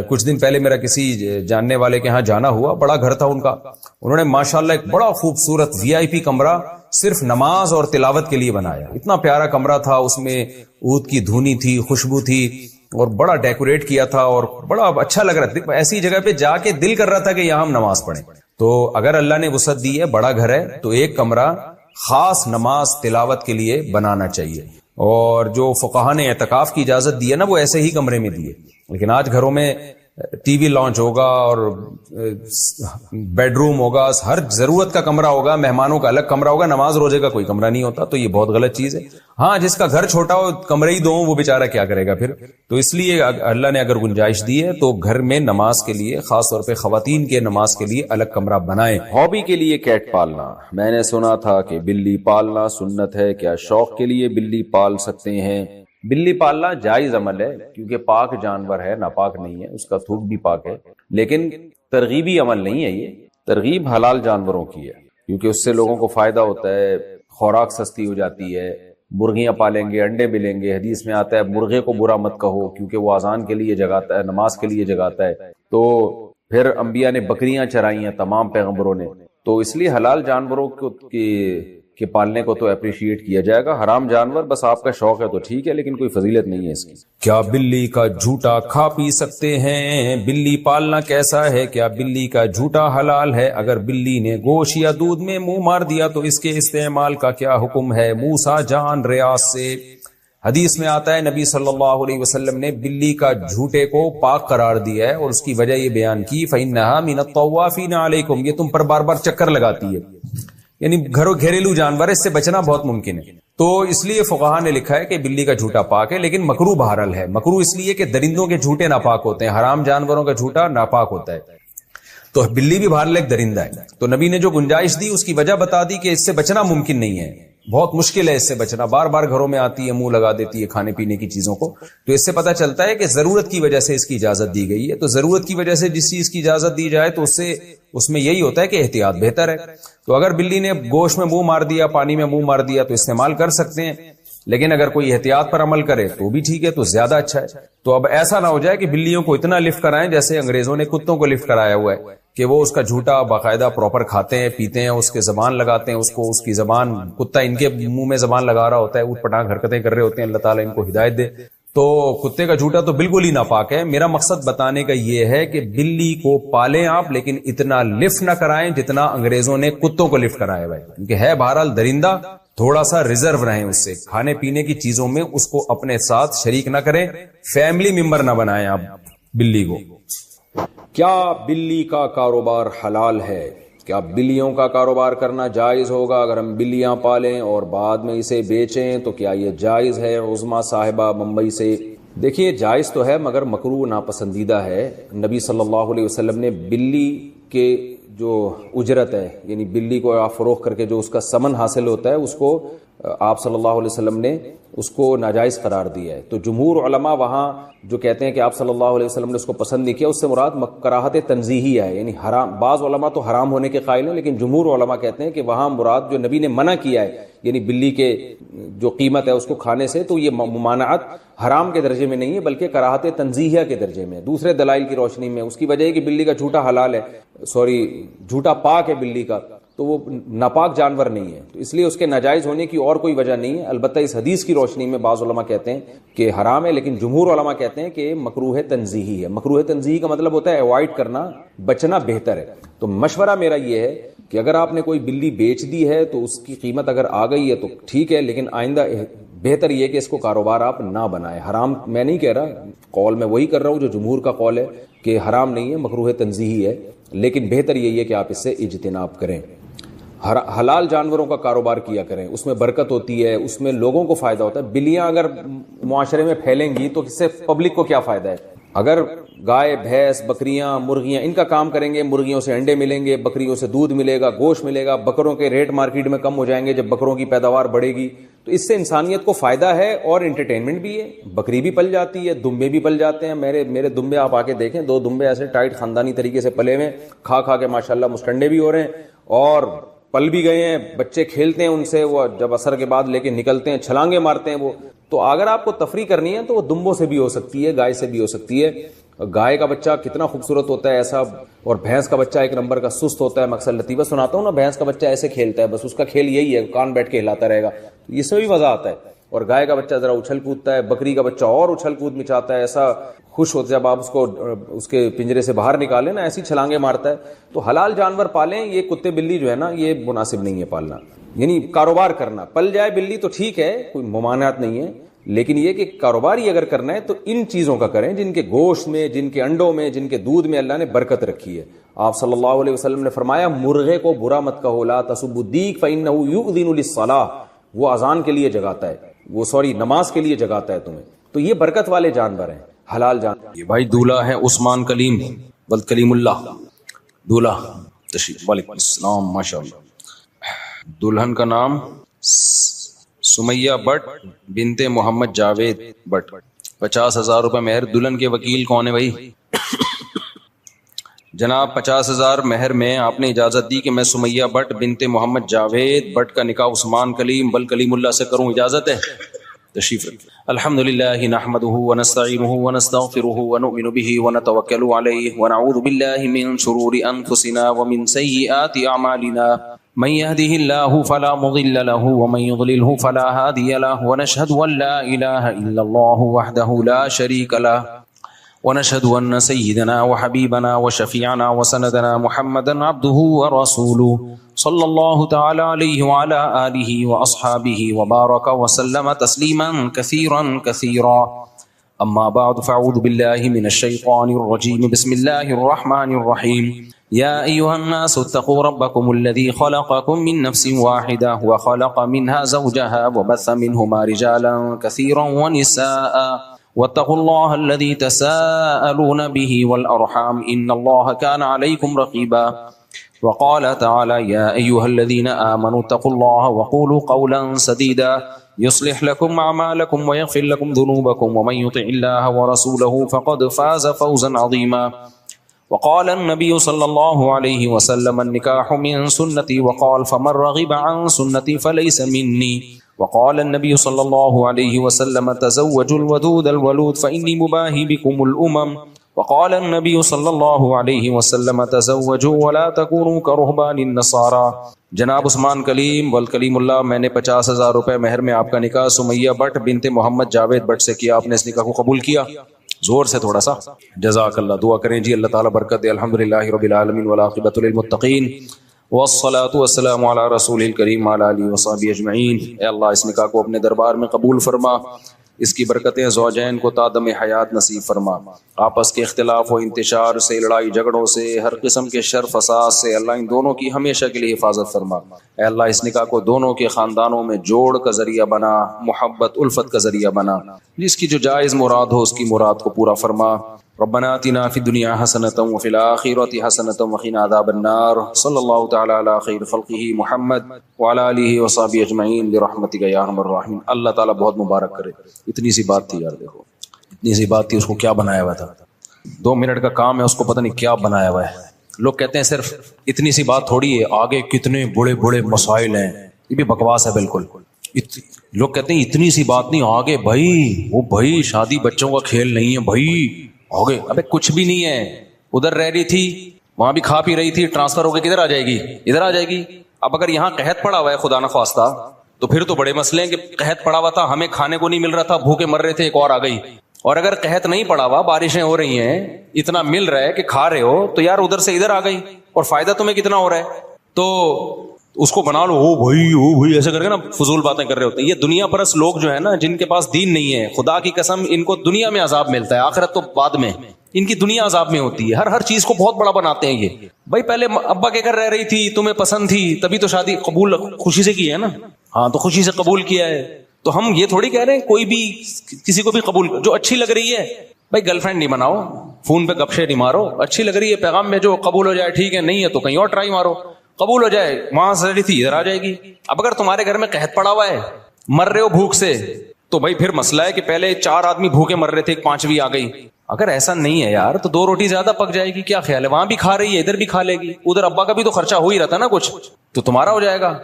کچھ دن پہلے میرا کسی جاننے والے کے ہاں جانا ہوا, بڑا گھر تھا ان کا, انہوں نے ماشاءاللہ ایک بڑا خوبصورت VIP کمرہ صرف نماز اور تلاوت کے لیے بنایا. اتنا پیارا کمرہ تھا, اس میں عود کی دھونی تھی, خوشبو تھی, اور بڑا ڈیکوریٹ کیا تھا اور بڑا اچھا لگ رہا تھا. ایسی جگہ پہ جا کے دل کر رہا تھا کہ یہاں ہم نماز پڑھیں. تو اگر اللہ نے وسعت دی ہے, بڑا گھر ہے, تو ایک کمرہ خاص نماز تلاوت کے لیے بنانا چاہیے. اور جو فقہاء نے اعتکاف کی اجازت دی ہے نا, وہ ایسے ہی کمرے میں دی ہے. لیکن آج گھروں میں ٹی وی لانچ ہوگا اور بیڈ روم ہوگا, ہر ضرورت کا کمرہ ہوگا, مہمانوں کا الگ کمرہ ہوگا, نماز روزے کا کوئی کمرہ نہیں ہوتا. تو یہ بہت غلط چیز ہے. ہاں, جس کا گھر چھوٹا ہو, کمرے ہی دو, وہ بیچارہ کیا کرے گا پھر. تو اس لیے اللہ نے اگر گنجائش دی ہے تو گھر میں نماز کے لیے, خاص طور پہ خواتین کے نماز کے لیے الگ کمرہ بنائیں. ہابی کے لیے کیٹ پالنا. میں نے سنا تھا کہ بلی پالنا سنت ہے, کیا شوق کے لیے بلی پال سکتے ہیں؟ بلی پالنا جائز عمل ہے, کیونکہ پاک جانور ہے, ناپاک نہیں ہے, اس کا تھوک بھی پاک ہے. لیکن ترغیبی عمل نہیں ہے. یہ ترغیب حلال جانوروں کی ہے, کیونکہ اس سے لوگوں کو فائدہ ہوتا ہے, خوراک سستی ہو جاتی ہے. مرغیاں پالیں گے, انڈے ملیں گے. حدیث میں آتا ہے مرغے کو برا مت کہو, کیونکہ وہ اذان کے لیے جگاتا ہے, نماز کے لیے جگاتا ہے. تو پھر انبیاء نے بکریاں چرائی ہیں, تمام پیغمبروں نے. تو اس لیے حلال جانوروں کے پالنے کو تو اپریشیٹ کیا جائے گا. حرام جانور بس آپ کا شوق ہے تو ٹھیک ہے, لیکن کوئی فضیلت نہیں ہے اس کی. کیا بلی کا جھوٹا کھا پی سکتے ہیں؟ بلی پالنا کیسا ہے؟ کیا بلی کا جھوٹا حلال ہے؟ اگر بلی نے گوشت یا دودھ میں منہ مار دیا تو اس کے استعمال کا کیا حکم ہے؟ موسیٰ جان ریاض سے. حدیث میں آتا ہے نبی صلی اللہ علیہ وسلم نے بلی کا جھوٹے کو پاک قرار دیا ہے, اور اس کی وجہ یہ بیان کی, فَإِنَّهَا مِنَ الطَّوَّافِينَ عَلَيْكُمْ, یہ تم پر بار بار چکر لگاتی ہے. یعنی گھریلو جانور ہے, اس سے بچنا بہت ممکن ہے. تو اس لیے فقہاء نے لکھا ہے کہ بلی کا جھوٹا پاک ہے, لیکن مکروہ بہرحال ہے. مکروہ اس لیے کہ درندوں کے جھوٹے ناپاک ہوتے ہیں, حرام جانوروں کا جھوٹا ناپاک ہوتا ہے. تو بلی بھی بہرحال ایک درندہ ہے. تو نبی نے جو گنجائش دی اس کی وجہ بتا دی کہ اس سے بچنا ممکن نہیں ہے, بہت مشکل ہے اس سے بچنا. بار بار گھروں میں آتی ہے, منہ لگا دیتی ہے کھانے پینے کی چیزوں کو. تو اس سے پتہ چلتا ہے کہ ضرورت کی وجہ سے اس کی اجازت دی گئی ہے. تو ضرورت کی وجہ سے جس چیز کی اجازت دی جائے تو اس میں یہی ہوتا ہے کہ احتیاط بہتر ہے. تو اگر بلی نے گوشت میں منہ مار دیا, پانی میں منہ مار دیا, تو استعمال کر سکتے ہیں. لیکن اگر کوئی احتیاط پر عمل کرے تو بھی ٹھیک ہے, تو زیادہ اچھا ہے. تو اب ایسا نہ ہو جائے کہ بلیوں کو اتنا لفٹ کرائیں جیسے انگریزوں نے کتوں کو لفٹ کرایا ہوا ہے, کہ وہ اس کا جھوٹا باقاعدہ پراپر کھاتے ہیں, پیتے ہیں, اس کے زبان لگاتے ہیں, اس کی زبان, کتا ان کے منہ میں زبان لگا رہا ہوتا ہے, اوٹ پٹانگ حرکتیں کر رہے ہوتے ہیں. اللہ تعالیٰ ان کو ہدایت دے. تو کتے کا جھوٹا تو بالکل ہی ناپاک ہے. میرا مقصد بتانے کا یہ ہے کہ بلی کو پالیں آپ, لیکن اتنا لفٹ نہ کرائیں جتنا انگریزوں نے کتوں کو لفٹ کرایا بھائی, کیونکہ ہے بہرحال درندہ. تھوڑا سا ریزرو رہیں اس سے, کھانے پینے کی چیزوں میں اس کو اپنے ساتھ شریک نہ کریں, فیملی ممبر نہ بنائیں آپ بلی کو. کیا بلی کا کاروبار حلال ہے؟ کیا بلیوں کا کاروبار کرنا جائز ہوگا؟ اگر ہم بلیاں پالیں اور بعد میں اسے بیچیں تو کیا یہ جائز ہے؟ عظما صاحبہ ممبئی سے. دیکھیے, جائز تو ہے مگر مکروہ ناپسندیدہ ہے. نبی صلی اللہ علیہ وسلم نے بلی کے جو اجرت ہے, یعنی بلی کو آپ فروخت کر کے جو اس کا ثمن حاصل ہوتا ہے, اس کو آپ صلی اللہ علیہ وسلم نے اس کو ناجائز قرار دیا ہے. تو جمہور علماء وہاں جو کہتے ہیں کہ آپ صلی اللہ علیہ وسلم نے اس کو پسند نہیں کیا, اس سے مراد کراہت تنزیہی ہے, یعنی حرام. بعض علماء تو حرام ہونے کے قائل ہیں, لیکن جمہور علماء کہتے ہیں کہ وہاں مراد جو نبی نے منع کیا ہے, یعنی بلی کے جو قیمت ہے اس کو کھانے سے, تو یہ ممانعت حرام کے درجے میں نہیں ہے بلکہ کراہت تنزیہیہ کے درجے میں, دوسرے دلائل کی روشنی میں. اس کی وجہ ہے کہ بلی کا جھوٹا حلال ہے, جھوٹا پاک ہے بلی کا, تو وہ ناپاک جانور نہیں ہے, تو اس لیے اس کے ناجائز ہونے کی اور کوئی وجہ نہیں ہے. البتہ اس حدیث کی روشنی میں بعض علماء کہتے ہیں کہ حرام ہے, لیکن جمہور علماء کہتے ہیں کہ مکروہ تنزیہی ہے. مکروہ تنزیہی کا مطلب ہوتا ہے اوائڈ کرنا, بچنا بہتر ہے. تو مشورہ میرا یہ ہے کہ اگر آپ نے کوئی بلی بیچ دی ہے تو اس کی قیمت اگر آ گئی ہے تو ٹھیک ہے, لیکن آئندہ بہتر یہ کہ اس کو کاروبار آپ نہ بنائیں. حرام میں نہیں کہہ رہا, قول میں وہی کر رہا ہوں جو جمہور کا قول ہے کہ حرام نہیں ہے, مکروہ تنزیہی ہے, لیکن بہتر یہی ہے کہ آپ اس سے اجتناب کریں. حلال جانوروں کا کاروبار کیا کریں, اس میں برکت ہوتی ہے, اس میں لوگوں کو فائدہ ہوتا ہے. بلیاں اگر معاشرے میں پھیلیں گی تو اس سے پبلک کو کیا فائدہ ہے؟ اگر گائے, بھینس, بکریاں, مرغیاں ان کا کام کریں گے, مرغیوں سے انڈے ملیں گے, بکریوں سے دودھ ملے گا, گوشت ملے گا, بکروں کے ریٹ مارکیٹ میں کم ہو جائیں گے. جب بکروں کی پیداوار بڑھے گی تو اس سے انسانیت کو فائدہ ہے اور انٹرٹینمنٹ بھی ہے. بکری بھی پل جاتی ہے, دمبے بھی پل جاتے ہیں. میرے دمبے آپ آ کے دیکھیں, 2 دمبے ایسے ٹائٹ خاندانی طریقے سے پلے ہوئے, کھا کے ماشاءاللہ مسٹنڈے بھی ہو رہے ہیں اور پل بھی گئے ہیں. بچے کھیلتے ہیں ان سے, وہ جب عصر کے بعد لے کے نکلتے ہیں چھلانگے مارتے ہیں وہ. تو اگر آپ کو تفریح کرنی ہے تو وہ دمبوں سے بھی ہو سکتی ہے, گائے سے بھی ہو سکتی ہے. گائے کا بچہ کتنا خوبصورت ہوتا ہے ایسا, اور بھینس کا بچہ ایک نمبر کا سست ہوتا ہے. میں اکثر لطیفہ سناتا ہوں نا, بھینس کا بچہ ایسے کھیلتا ہے, بس اس کا کھیل یہی ہے, کان بیٹھ کے ہلاتا رہے گا, تو اس میں بھی مزہ آتا ہے. اور گائے کا بچہ ذرا اچھل کودتا ہے, بکری کا بچہ اور اچھل کود مچاتا ہے, ایسا خوش ہوتا ہے جب آپ اس کو اس کے پنجرے سے باہر نکالیں نا, ایسی چھلانگے مارتا ہے. تو حلال جانور پالیں. یہ کتے بلی جو ہے نا, یہ مناسب نہیں ہے پالنا. یعنی کاروبار کرنا, پل جائے بلی تو ٹھیک ہے, کوئی ممانعت نہیں ہے, لیکن یہ کہ کاروبار ہی اگر کرنا ہے تو ان چیزوں کا کریں جن کے گوشت میں, جن کے انڈوں میں, جن کے دودھ میں اللہ نے برکت رکھی ہے. آپ صلی اللہ علیہ وسلم نے فرمایا, مرغے کو برا مت کہو, لا تسبوا الدیک فانه یؤذن للصلاۃ, وہ اذان کے لیے جگاتا ہے, وہ نماز کے لیے جگاتا ہے تمہیں. تو یہ برکت والے جانور ہیں, حلال جانور. یہ بھائی دولہا ہے عثمان کلیم بل کلیم اللہ دولہا تشریف. وعلیکم السلام. ماشاءاللہ. دلہن کا نام سمیہ بٹ بنت محمد جاوید بٹ. 50,000 روپے مہر. دلہن کے وکیل کون ہے بھائی؟ جناب 50,000 مہر میں آپ نے اجازت دی کہ میں سمیہ بٹ بنت محمد جاوید بٹ کا نکاح عثمان کلیم بل کلیم اللہ سے کروں, اجازت ہے؟ تشریف رکھیں. الحمدللہ نحمده ونستعینه ونستغفره ونؤمن به ونتوکل علیہ ونعوذ باللہ من شرور انفسنا ومن سیئات اعمالنا من يهده الله فلا مضل له ومن يضلله فلا هادي له ونشهد ان لا اله الا الله وحده لا شريك له ونشهد ان سيدنا وحبيبنا وشفيعنا وسندنا محمدا عبده ورسوله صلى الله تعالى عليه وعلى آله وأصحابه وبارك وسلم تسليما كثيرا كثيرا. أما بعد فأعوذ بالله من الشيطان الرجيم. بسم الله الرحمن الرحيم. يا أيها الناس اتقوا ربكم الذي خلقكم من نفس واحدة وخلق منها زوجها وبث منهما رجالا كثيرا ونساء واتقوا الله الذي تساءلون به والأرحام إن الله كان عليكم رقيبا. وقال تعالى يا أيها الذين آمنوا اتقوا الله وقولوا قولا سديدا يصلح لكم أعمالكم ويغفر لكم ذنوبكم ومن يطع الله ورسوله فقد فاز فوزا عظيما. وقال النبي صلى الله عليه وسلم النكاح من سنتي وقال فمن رغب عن سنتي فليس مني. وقال النبي صلى الله عليه وسلم تزوجوا الودود الولود فإني مباهي بكم الأمم. وقال النبي صلی اللہ علیہ وسلم تزوجوا ولا تكونوا كرهبان النصارى. جناب عثمان کلیم والکلیم اللہ, میں نے 50,000 روپے مہر میں آپ کا نکاح سمیہ بٹ بنت محمد جاوید بٹ سے کیا. آپ نے اس نکاح کو قبول کیا؟ زور سے تھوڑا سا. جزاک اللہ. دعا کریں جی اللہ تعالیٰ برکت دے. الحمدللہ رب العالمین والعاقبۃ للمتقین والصلاة والسلام علی رسول الکریم وعلی آلہ وصحبہ اجمعین. اے اللہ اس نکاح کو اپنے دربار میں قبول فرما, اس کی برکتیں زوجین کو تادم حیات نصیب فرما. آپس کے اختلاف و انتشار سے, لڑائی جھگڑوں سے, ہر قسم کے شر فساد سے اللہ ان دونوں کی ہمیشہ کے لیے حفاظت فرما. اے اللہ اس نکاح کو دونوں کے خاندانوں میں جوڑ کا ذریعہ بنا, محبت الفت کا ذریعہ بنا. جس کی جو جائز مراد ہو اس کی مراد کو پورا فرما. ربنا آتنا فی الدنیا حسنۃ وفی الآخرۃ حسنۃ وقنا عذاب النار. صلی اللہ تعالی علی خیر خلقہ محمد وعلی آلہ وصحبہ اجمعین برحمتک یا ارحم الراحمین. اللہ تعالیٰ بہت مبارک کرے. اتنی سی بات تھی یار, دیکھو اتنی سی بات تھی, اس کو کیا بنایا ہوا تھا. 2 منٹ کا کام ہے, اس کو پتہ نہیں کیا بنایا ہوا ہے. لوگ کہتے ہیں صرف اتنی سی بات تھوڑی ہے, آگے کتنے بڑے بڑے مسائل ہیں. یہ بھی بکواس ہے بالکل. لوگ کہتے ہیں اتنی سی بات نہیں, آگے بھائی وہ بھائی شادی بچوں کا کھیل نہیں ہے بھائی, آگے ابے کچھ بھی نہیں ہے. ادھر رہ رہی تھی, وہاں بھی کھا پی رہی تھی, ٹرانسفر ہو کے کدھر آ جائے گی؟ ادھر آ جائے گی. اب اگر یہاں قحط پڑا ہوا ہے خدا نخواستہ, تو پھر تو بڑے مسئلے ہیں کہ قحط پڑا ہوا تھا, ہمیں کھانے کو نہیں مل رہا تھا, بھوکے مر رہے تھے, ایک اور آ گئی. اور اگر قحط نہیں پڑا ہوا, بارشیں ہو رہی ہیں, اتنا مل رہا ہے کہ کھا رہے ہو, تو یار ادھر سے ادھر آ گئی, اور فائدہ تمہیں کتنا ہو رہا ہے. تو اس کو بنا لو, او بھائی ایسے کر کے نا فضول باتیں کر رہے ہوتے ہیں. یہ دنیا پرست لوگ جو ہے نا, جن کے پاس دین نہیں ہے, خدا کی قسم ان کو دنیا میں عذاب ملتا ہے, آخرت تو بعد میں. ان کی دنیا عذاب میں ہوتی ہے. ہر چیز کو بہت بڑا بناتے ہیں یہ. بھائی پہلے ابا کے گھر رہ رہی تھی, تمہیں پسند تھی, تبھی تو شادی قبول خوشی سے کی ہے نا. ہاں تو خوشی سے قبول کیا ہے. تو ہم یہ تھوڑی کہہ رہے ہیں کوئی بھی کسی کو بھی قبول, جو اچھی لگ رہی ہے بھائی گرل فرینڈ نہیں بناؤ, فون پہ گپ شے نہیں مارو. اچھی لگ رہی ہے پیغام میں جو قبول ہو جائے ٹھیک ہے, نہیں ہے تو کہیں اور ٹرائی مارو. قبول ہو جائے, وہاں سے رہی تھی ادھر آ جائے گی. اب اگر تمہارے گھر میں قحط پڑا ہوا ہے مر رہے ہو بھوک سے تو بھائی پھر مسئلہ ہے کہ پہلے 4 آدمی بھوکے مر رہے تھے، ایک 5ویں آ گئی. اگر ایسا نہیں ہے یار تو 2 روٹی زیادہ پک جائے گی، کیا خیال ہے؟ وہاں بھی کھا رہی ہے، ادھر بھی کھا لے گی، ادھر ابا کا بھی تو خرچہ ہو ہی رہا تھا نا، کچھ تو تمہارا ہو جائے گا.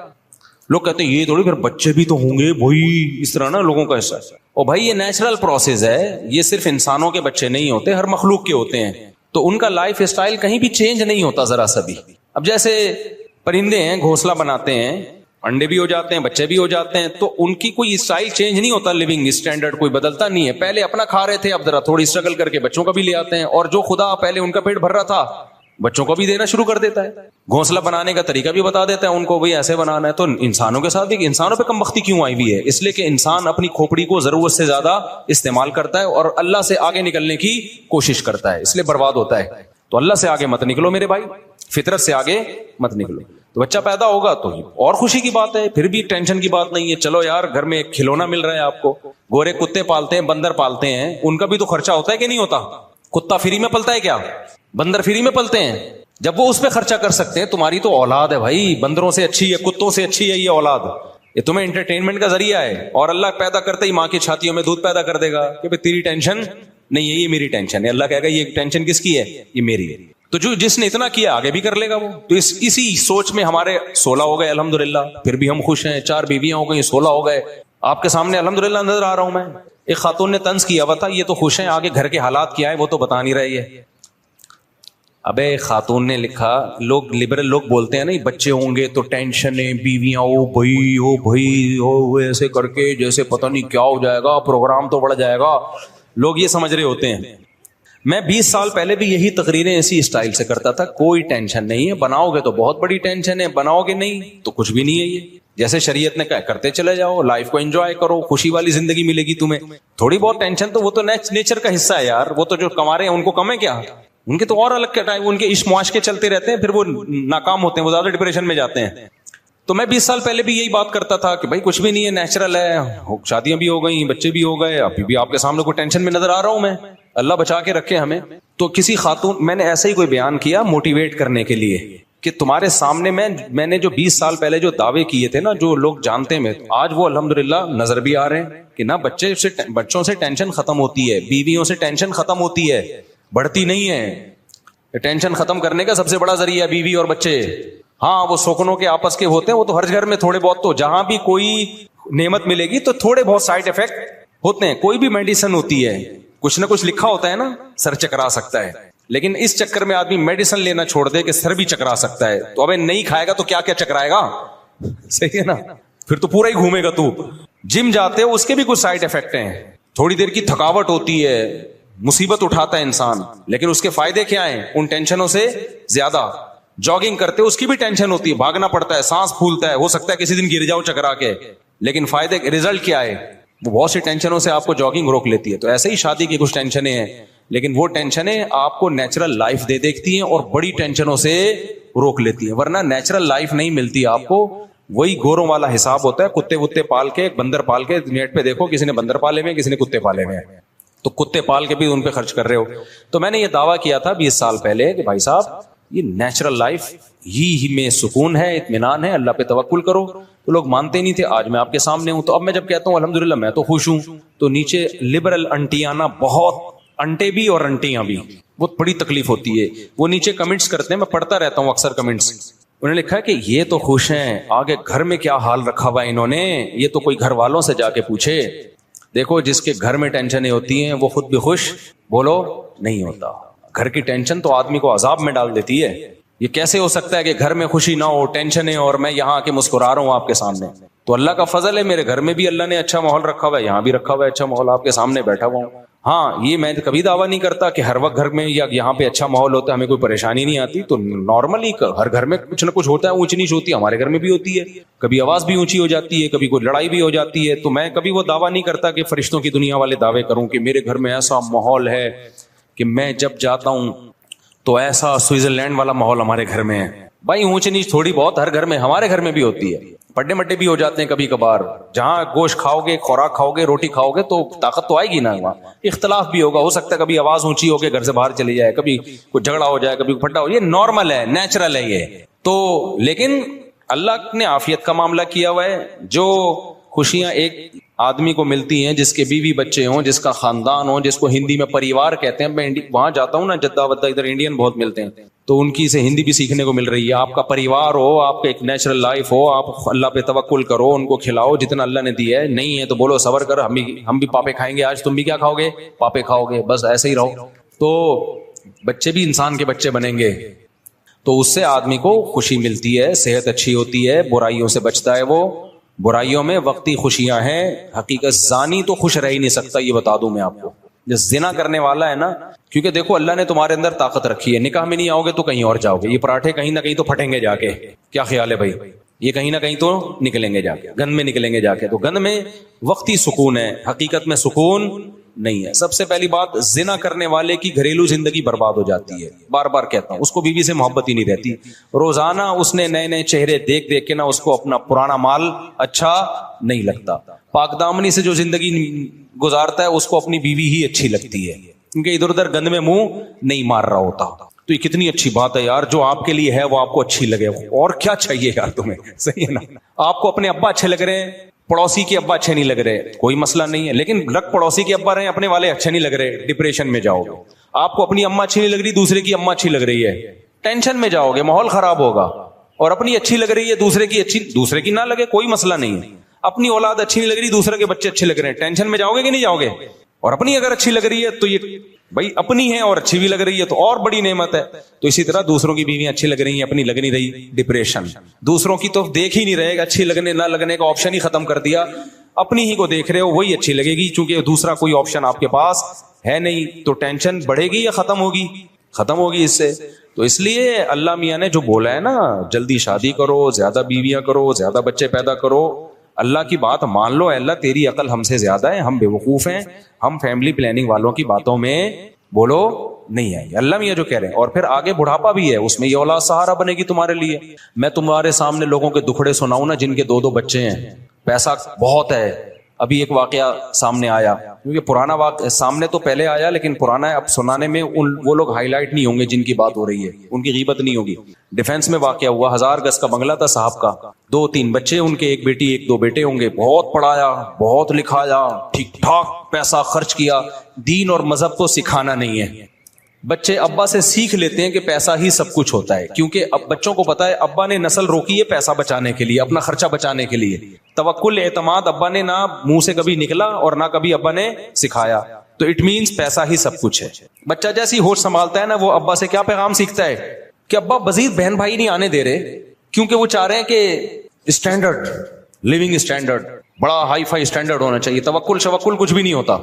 لوگ کہتے ہیں یہ تھوڑی پھر بچے بھی تو ہوں گے بھائی، اس طرح نا لوگوں کا ایسا. اور بھائی یہ نیچرل پروسیس ہے، یہ صرف انسانوں کے بچے نہیں ہوتے، ہر مخلوق کے ہوتے ہیں. تو ان کا لائف اسٹائل کہیں بھی چینج نہیں ہوتا ذرا سا بھی. اب جیسے پرندے ہیں، گھونسلہ بناتے ہیں، انڈے بھی ہو جاتے ہیں، بچے بھی ہو جاتے ہیں، تو ان کی کوئی اسٹائل چینج نہیں ہوتا، لیونگ اسٹینڈرڈ کوئی بدلتا نہیں ہے. پہلے اپنا کھا رہے تھے، اب ذرا تھوڑی اسٹرگل کر کے بچوں کا بھی لے آتے ہیں، اور جو خدا پہلے ان کا پیٹ بھر رہا تھا بچوں کو بھی دینا شروع کر دیتا ہے. گھونسلہ بنانے کا طریقہ بھی بتا دیتا ہے ان کو، بھئی ایسے بنانا ہے. تو انسانوں کے ساتھ بھی، انسانوں پہ کم بختی کیوں آئی ہوئی ہے؟ اس لیے کہ انسان اپنی کھوپڑی کو ضرورت سے زیادہ استعمال کرتا ہے اور اللہ سے آگے نکلنے کی کوشش کرتا ہے، اس لیے برباد ہوتا ہے. تو اللہ سے آگے مت نکلو میرے بھائی، فطرت سے آگے مت نکلو. تو بچہ پیدا ہوگا تو اور خوشی کی بات ہے، پھر بھی ٹینشن کی بات نہیں ہے. چلو یار گھر میں ایک کھلونا مل رہا ہے آپ کو. گورے کتے پالتے ہیں، بندر پالتے ہیں، ان کا بھی تو خرچہ ہوتا ہے کہ نہیں ہوتا؟ کتا فری میں پلتا ہے کیا؟ بندر فری میں پلتے ہیں. جب وہ اس پہ خرچہ کر سکتے ہیں، تمہاری تو اولاد ہے بھائی، بندروں سے اچھی ہے، کتوں سے اچھی ہے یہ اولاد. یہ تمہیں انٹرٹینمنٹ کا ذریعہ ہے، اور اللہ پیدا کرتے ہی ماں کی چھاتیوں میں دودھ پیدا کر دے گا کہ تیری ٹینشن نہیں ہے، یہ میری ٹینشن ہے. اللہ کہے گا یہ ٹینشن کس کی ہے؟ یہ میری ہے. تو جس نے اتنا کیا آگے بھی کر لے گا وہ. تو اسی سوچ میں ہمارے 16 ہو گئے الحمدللہ، پھر بھی ہم خوش ہیں. 4 بیویاں ہو گئی، 16 ہو گئے. آپ کے سامنے الحمدللہ نظر آ رہا ہوں میں. ایک خاتون نے طنز کیا ہوا تھا، یہ تو خوش ہیں، آگے گھر کے حالات کیا ہے وہ تو بتا نہیں رہی ہے. ابے خاتون نے لکھا، لوگ لبرل لوگ بولتے ہیں نا بچے ہوں گے تو ٹینشن ہے، بیویاں او بھائی ایسے کر کے جیسے پتہ نہیں کیا ہو جائے گا، پروگرام تو بڑھ جائے گا. لوگ یہ سمجھ رہے ہوتے ہیں. میں 20 سال پہلے بھی یہی تقریریں اسی اسٹائل سے کرتا تھا. کوئی ٹینشن نہیں ہے، بناؤ گے تو بہت بڑی ٹینشن ہے، بناؤ گے نہیں تو کچھ بھی نہیں ہے. یہ جیسے شریعت نے کہا کرتے چلے جاؤ، لائف کو انجوائے کرو، خوشی والی زندگی ملے گی تمہیں. تھوڑی بہت ٹینشن تو وہ تو نیچر کا حصہ ہے یار. وہ تو جو کما رہے ہیں ان کو کم ہے کیا؟ ان کے تو اور الگ کے ٹائم، ان کے عشق معاش کے چلتے رہتے ہیں، پھر وہ ناکام ہوتے ہیں، وہ زیادہ ڈپریشن میں جاتے ہیں. تو میں 20 سال پہلے بھی یہی بات کرتا تھا کہ بھائی کچھ بھی نہیں ہے، نیچرل ہے. شادیاں بھی ہو گئی، بچے بھی ہو گئے، ابھی بھی آپ کے سامنے کوئی ٹینشن میں نظر آ رہا ہوں میں. اللہ بچا کے رکھے ہمیں. تو کسی خاتون، میں نے ایسا ہی کوئی بیان کیا موٹیویٹ کرنے کے لیے کہ تمہارے سامنے میں نے جو 20 سال پہلے جو دعوے کیے تھے نا، جو لوگ جانتے ہیں، آج وہ الحمدللہ نظر بھی آ رہے ہیں کہ نہ بچوں سے ٹینشن ختم ہوتی ہے، بیویوں سے ٹینشن ختم ہوتی ہے، بڑھتی نہیں ہے. ٹینشن ختم کرنے کا سب سے بڑا ذریعہ بیوی اور بچے. ہاں وہ سوکنوں کے آپس کے ہوتے ہیں، وہ تو ہر گھر میں تھوڑے بہت، تو جہاں بھی کوئی نعمت ملے گی تو تھوڑے بہت سائڈ افیکٹ ہوتے ہیں. کوئی بھی میڈیسن ہوتی ہے، کچھ نہ کچھ لکھا ہوتا ہے نا، سر چکرا سکتا ہے. لیکن اس چکر میں آدمی میڈیسن لینا چھوڑ دے کہ سر بھی چکرا سکتا ہے. تو ابے نہیں کھائے گا تو کیا کیا چکرائے گا؟ صحیح ہے نا، پھر تو پورا ہی گھومے گا. تو جم جاتے ہو، اس کے بھی کچھ سائڈ افیکٹ ہیں. تھوڑی دیر کی تھکاوٹ ہوتی ہے، مصیبت اٹھاتا ہے انسان، لیکن اس کے فائدے کیا ہیں؟ ان ٹینشنوں سے زیادہ. جاگنگ کرتے اس کی بھی ٹینشن ہوتی ہے، بھاگنا پڑتا ہے، سانس پھولتا ہے، ہو سکتا ہے کسی دن گر جاؤ چکرا کے، لیکن فائدے رزلٹ کیا ہے؟ وہ بہت سی ٹینشنوں سے آپ کو جاگنگ روک لیتی ہے. تو ایسے ہی شادی کی کچھ ٹینشنیں ہیں، لیکن وہ ٹینشنیں آپ کو نیچرل لائف دے دیکھتی ہیں اور بڑی ٹینشنوں سے روک لیتی ہیں. ورنہ نیچرل لائف نہیں ملتی آپ کو. وہی گوروں والا حساب ہوتا ہے. کتے وتے پال کے، بندر پال کے، نیٹ پہ دیکھو کسی نے بندر پالے ہوئے، کسی نے کتے پالے ہوئے ہیں، تو کتے پال کے بھی ان پہ خرچ کر رہے ہو. تو میں نے یہ دعویٰ کیا تھا 20 سال پہلے کہ بھائی صاحب یہ نیچرل لائف ہی میں سکون ہے، اطمینان ہے، اللہ پہ توکل کرو. تو لوگ مانتے نہیں تھے. آج میں آپ کے سامنے ہوں. تو اب میں جب کہتا ہوں الحمدللہ میں تو خوش ہوں، تو نیچے لبرل انٹیاں نا، بہت انٹے بھی اور انٹیاں بھی، بہت بڑی تکلیف ہوتی ہے. وہ نیچے کمنٹس کرتے ہیں، میں پڑھتا رہتا ہوں اکثر کمنٹس. انہوں نے لکھا ہے کہ یہ تو خوش ہیں، آگے گھر میں کیا حال رکھا ہوا ہے انہوں نے، یہ تو کوئی گھر والوں سے جا کے پوچھے. دیکھو جس کے گھر میں ٹینشنیں ہوتی ہیں وہ خود بھی خوش بولو نہیں ہوتا. گھر کی ٹینشن تو آدمی کو عذاب میں ڈال دیتی ہے. یہ کیسے ہو سکتا ہے کہ گھر میں خوشی نہ ہو، ٹینشنیں، اور میں یہاں آ کے مسکرا رہا ہوں آپ کے سامنے؟ تو اللہ کا فضل ہے، میرے گھر میں بھی اللہ نے اچھا ماحول رکھا ہوا ہے، یہاں بھی رکھا ہوا ہے اچھا ماحول، آپ کے سامنے بیٹھا ہوا ہوں. ہاں یہ میں کبھی دعویٰ نہیں کرتا کہ ہر وقت گھر میں یا یہاں پہ اچھا ماحول ہوتا ہے، ہمیں کوئی پریشانی نہیں آتی. تو نارملی ہر گھر میں کچھ نہ کچھ ہوتا ہے، اونچ نیچ ہوتی ہے، ہمارے گھر میں بھی ہوتی ہے. کبھی آواز بھی اونچی ہو جاتی ہے، کبھی کوئی لڑائی بھی ہو جاتی ہے. تو میں کبھی وہ دعویٰ نہیں کرتا کہ فرشتوں کی دنیا والے دعوے کروں کہ میرے گھر میں ایسا ماحول ہے کہ میں جب جاتا ہوں تو ایسا سوئٹزرلینڈ والا ماحول ہمارے گھر میں ہے. بھائی اونچ نیچ تھوڑی بہت ہر گھر میں، ہمارے گھر میں بھی ہوتی ہے. پڈے مڈے بھی ہو جاتے ہیں کبھی کبھار. جہاں گوشت کھاؤ گے، خوراک کھاؤ گے، روٹی کھاؤ گے تو طاقت تو آئے گی نا. وہاں اختلاف بھی ہوگا، ہو سکتا ہے کبھی آواز اونچی ہو کے گھر سے باہر چلی جائے، کبھی کوئی جھگڑا ہو جائے، کبھی پھٹا ہو. یہ نارمل ہے، نیچرل ہے یہ تو. لیکن اللہ نے عافیت کا معاملہ کیا ہوا ہے. جو خوشیاں ایک آدمی کو ملتی ہیں جس کے بیوی بچے ہوں, جس کا خاندان ہو, جس کو ہندی میں پریوار کہتے ہیں. میں وہاں جاتا ہوں نا جدہ ودہ, ادھر انڈین بہت ملتے ہیں, تو ان کی سے ہندی بھی سیکھنے کو مل رہی ہے. آپ کا پریوار ہو, آپ کا ایک نیچرل لائف ہو, آپ اللہ پہ توکل کرو, ان کو کھلاؤ جتنا اللہ نے دیا ہے. نہیں ہے تو بولو صبر کر, ہم بھی پاپے کھائیں گے آج, تم بھی کیا کھاؤ گے, پاپے کھاؤ گے, بس ایسے ہی رہو. تو بچے بھی انسان کے بچے بنیں گے, تو اس سے آدمی کو خوشی ملتی ہے, صحت اچھی ہوتی ہے, برائیوں سے بچتا ہے. وہ برائیوں میں وقتی خوشیاں ہیں. حقیقت زانی تو خوش رہ ہی نہیں سکتا, یہ بتا دوں میں آپ کو. جو زنا کرنے والا ہے نا, کیونکہ دیکھو اللہ نے تمہارے اندر طاقت رکھی ہے, نکاح میں نہیں آؤ گے تو کہیں اور جاؤ گے. یہ پراٹھے کہیں نہ کہیں تو پھٹیں گے جا کے, کیا خیال ہے بھائی, یہ کہیں نہ کہیں تو نکلیں گے جا کے, گند میں نکلیں گے جا کے. تو گند میں وقتی سکون ہے, حقیقت میں سکون نہیں ہے. سب سے پہلی بات, زنا کرنے والے کی گھریلو زندگی برباد ہو جاتی ہے. بار بار کہتا ہوں, اس کو بیوی سے محبت ہی نہیں رہتی. روزانہ اس نے نئے نئے چہرے دیکھ دیکھ کے نا اس کو اپنا پرانا مال اچھا نہیں لگتا. پاک دامنی سے جو زندگی گزارتا ہے اس کو اپنی بیوی ہی اچھی لگتی ہے, کیونکہ ادھر ادھر گند میں منہ نہیں مار رہا ہوتا. تو یہ کتنی اچھی بات ہے یار, جو آپ کے لیے ہے وہ آپ کو اچھی لگے. اور کیا چاہیے یار تمہیں, صحیح ہے نا. آپ کو اپنے ابا اچھے لگ رہے ہیں, پڑوسی کے ابا اچھے نہیں لگ رہے, کوئی مسئلہ نہیں ہے, لیکن لگ پڑوسی کے ابا رہے, اپنے والے اچھے نہیں لگ رہے, ڈپریشن میں جاؤ گے. آپ کو اپنی اما اچھی نہیں لگ رہی, دوسرے کی اما اچھی لگ رہی ہے, ٹینشن میں جاؤ گے, ماحول خراب ہوگا. اور اپنی اچھی لگ رہی ہے, دوسرے کی اچھی, دوسرے کی نہ لگے کوئی مسئلہ نہیں ہے. اپنی اولاد اچھی نہیں لگ رہی, دوسرے کے بچے اچھے لگ رہے ہیں, ٹینشن میں جاؤ گے کہ نہیں جاؤ گے. اور اپنی اگر اچھی لگ رہی ہے تو یہ بھائی اپنی ہے اور اچھی بھی لگ رہی ہے تو اور بڑی نعمت ہے. تو اسی طرح دوسروں کی بیویاں اچھی لگ رہی ہیں, اپنی لگ نہیں رہی, ڈپریشن. دوسروں کی تو دیکھ ہی نہیں رہے گا, اچھی لگنے نہ لگنے کا آپشن ہی ختم کر دیا. اپنی ہی کو دیکھ رہے ہو, وہی اچھی لگے گی, چونکہ دوسرا کوئی آپشن آپ کے پاس ہے نہیں. تو ٹینشن بڑھے گی یا ختم ہوگی, ختم ہوگی اس سے. تو اس لیے اللہ میاں نے جو بولا ہے نا, جلدی شادی کرو, زیادہ بیویاں کرو, زیادہ بچے پیدا کرو, اللہ کی بات مان لو. اللہ تیری عقل ہم سے زیادہ ہے, ہم بے وقوف ہیں, ہم فیملی پلاننگ والوں کی باتوں میں بولو نہیں آئی. اللہ میاں جو کہہ رہے ہیں. اور پھر آگے بڑھاپا بھی ہے, اس میں یہ اولاد سہارا بنے گی تمہارے لیے. میں تمہارے سامنے لوگوں کے دکھڑے سناؤں نا, جن کے 2 بچے ہیں, پیسہ بہت ہے. ابھی ایک واقعہ سامنے آیا, کیونکہ پرانا واقعہ سامنے تو پہلے آیا, لیکن پرانا ہے, اب سنانے میں وہ لوگ ہائی لائٹ نہیں ہوں گے جن کی بات ہو رہی ہے, ان کی غیبت نہیں ہوگی. ڈیفنس میں واقعہ ہوا, 1000 گز کا بنگلہ تھا صاحب کا, 2-3 بچے ان کے, ایک بیٹی 1-2 بیٹے ہوں گے. بہت پڑھایا, بہت لکھایا, ٹھیک ٹھاک پیسہ خرچ کیا. دین اور مذہب کو سکھانا نہیں ہے. بچے ابا سے سیکھ لیتے ہیں کہ پیسہ ہی سب کچھ ہوتا ہے, کیونکہ اب بچوں کو پتا ہے ابا نے نسل روکی ہے پیسہ بچانے کے لیے, اپنا خرچہ بچانے کے لیے. توکل اعتماد ابا نے نہ منہ سے کبھی نکلا اور نہ کبھی ابا نے سکھایا. تو اٹ مینس پیسہ ہی سب کچھ ہے. بچہ جیسی ہوش سنبھالتا ہے نا, وہ ابا سے کیا پیغام سیکھتا ہے کہ ابا مزید بہن بھائی نہیں آنے دے رہے, کیونکہ وہ چاہ رہے ہیں کہ اسٹینڈرڈ, لیونگ اسٹینڈرڈ بڑا ہائی فائی اسٹینڈرڈ ہونا چاہیے. توکل شوکل کچھ بھی نہیں ہوتا.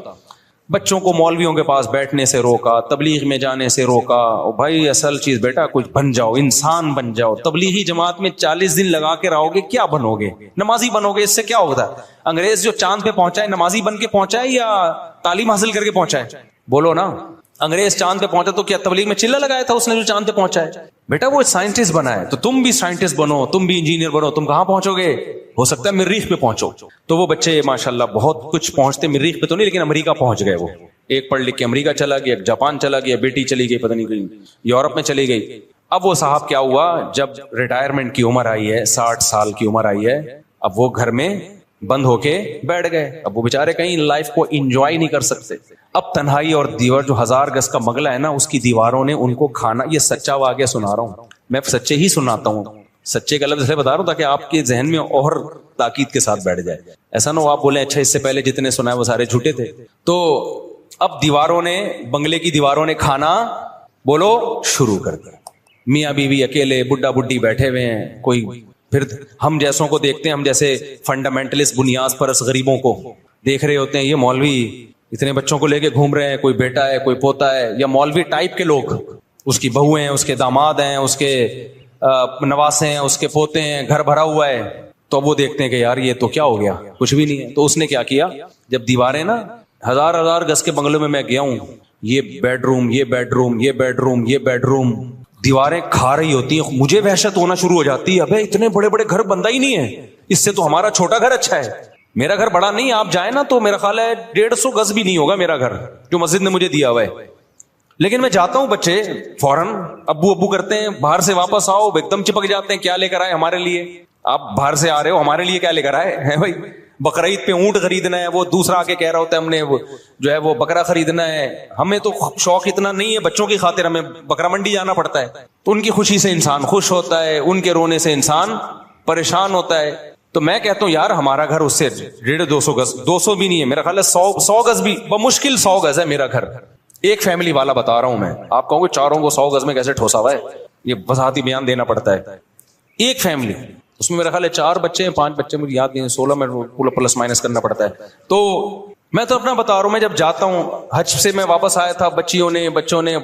بچوں کو مولویوں کے پاس بیٹھنے سے روکا, تبلیغ میں جانے سے روکا. بھائی اصل چیز بیٹا کچھ بن جاؤ, انسان بن جاؤ. تبلیغی جماعت میں 40 دن لگا کے رہو گے, کیا بنو گے؟ نمازی بنو گے, اس سے کیا ہوتا ہے؟ انگریز جو چاند پہ پہنچا ہے, نمازی بن کے پہنچا ہے یا تعلیم حاصل کر کے پہنچا ہے؟ بولو نا. انگریز چاند پہ پہنچا تو کیا تبلیغ میں چلا لگایا تھا اس نے جو چاند پہ پہنچا ہے؟ بیٹا وہ سائنٹسٹ بنا ہے, تو تم بھی سائنٹسٹ بنو, تم بھی انجینئر بنو. تم کہاں پہنچو گے؟ ہو سکتا ہے مریخ پہ پہنچو. تو وہ بچے ماشاءاللہ بہت کچھ پہنچتے, مریخ پہ تو نہیں لیکن امریکہ پہنچ گئے. وہ ایک پڑھ لکھ کے امریکہ چلا گیا, ایک جاپان چلا گیا, بیٹی چلی گئی پتہ نہیں کہیں یورپ میں چلی گئی. اب وہ صاحب کیا ہوا, جب ریٹائرمنٹ کی عمر آئی ہے, 60 سال کی عمر آئی ہے, اب وہ گھر میں بند ہو کے بیٹھ گئے. اب وہ بیچارے کہیں لائف کو انجوائے نہیں کر سکتے. اب تنہائی اور دیوار, جو 1000 گز کا بنگلہ ہے نا, اس کی دیواروں نے ان کو کھانا. یہ سچا واقعہ سنا رہا ہوں میں, سچے ہی سناتا ہوں, سچے کا لفظ بتا رہا ہوں تاکہ آپ کے ذہن میں اور تاکید کے ساتھ بیٹھ جائے. ایسا نہ ہو آپ بولیں اچھا اس سے پہلے جتنے سنا ہے وہ سارے جھوٹے تھے. تو اب دیواروں نے, بنگلے کی دیواروں نے کھانا بولو شروع کر دیا. میاں بیوی اکیلے, بڈھا بڈھی بیٹھے ہوئے ہیں. کوئی پھر ہم جیسوں کو دیکھتے ہیں, ہم جیسے فنڈامنٹلسٹ بنیاد پرست غریبوں کو دیکھ رہے ہوتے ہیں, یہ مولوی اتنے بچوں کو لے کے گھوم رہے ہیں, کوئی بیٹا ہے کوئی پوتا ہے, یا مولوی ٹائپ کے لوگ, اس کی بہو ہیں, اس کے داماد ہیں, اس کے نواسے ہیں, اس کے پوتے ہیں, گھر بھرا ہوا ہے. تو وہ دیکھتے ہیں کہ یار یہ تو کیا ہو گیا, کچھ بھی نہیں ہے. تو اس نے کیا کیا, جب دیواریں نا 1000 گز کے بنگلوں میں گیا ہوں, یہ بیڈ روم, یہ بیڈ روم, یہ بیڈ روم, یہ بیڈ روم, دیواریں کھا رہی ہوتی ہیں. مجھے وحشت ہونا شروع ہو جاتی ہے, ابے اتنے بڑے بڑے گھر بندہ ہی نہیں ہے, اس سے تو ہمارا چھوٹا گھر اچھا ہے. میرا گھر بڑا نہیں, آپ جائیں نا تو میرا خیال ہے 150 گز بھی نہیں ہوگا میرا گھر جو مسجد نے مجھے دیا ہوا ہے. لیکن میں جاتا ہوں, بچے فوراً ابو کرتے ہیں, باہر سے واپس آؤ ایک دم چپک جاتے ہیں, کیا لے کر آئے ہمارے لیے؟ آپ باہر سے آ رہے ہو, ہمارے لیے کیا لے کر آئے ہیں بھائی؟ بقرعید پہ اونٹ خریدنا ہے, وہ دوسرا آ کے کہہ رہا ہوتا ہے ہم نے جو ہے وہ بکرا خریدنا ہے. ہمیں تو شوق اتنا نہیں ہے, بچوں کی خاطر ہمیں بکرا منڈی جانا پڑتا ہے. تو ان کی خوشی سے انسان خوش ہوتا ہے, ان کے رونے سے انسان پریشان ہوتا ہے. تو میں کہتا ہوں یار ہمارا گھر اس سے 150-200 گز, 200 بھی نہیں ہے میرا خیال ہے, 100 گز بھی بمشکل 100 گز ہے میرا گھر. ایک فیملی والا بتا رہا ہوں میں, آپ کہوں گے چاروں کو 100 گز میں کیسے ٹھوسا ہوا ہے, یہ وضاحتی بیان دینا پڑتا ہے. ایک فیملی, اس میں میرا خیال ہے 4 بچے ہیں, 5 بچے مجھے یاد نہیں, 16 میں پلس مائنس کرنا پڑتا ہے. تو میں تو اپنا بتا رہا ہوں, میں جب جاتا ہوں حج سے میں واپس آیا تھا, بچوں نے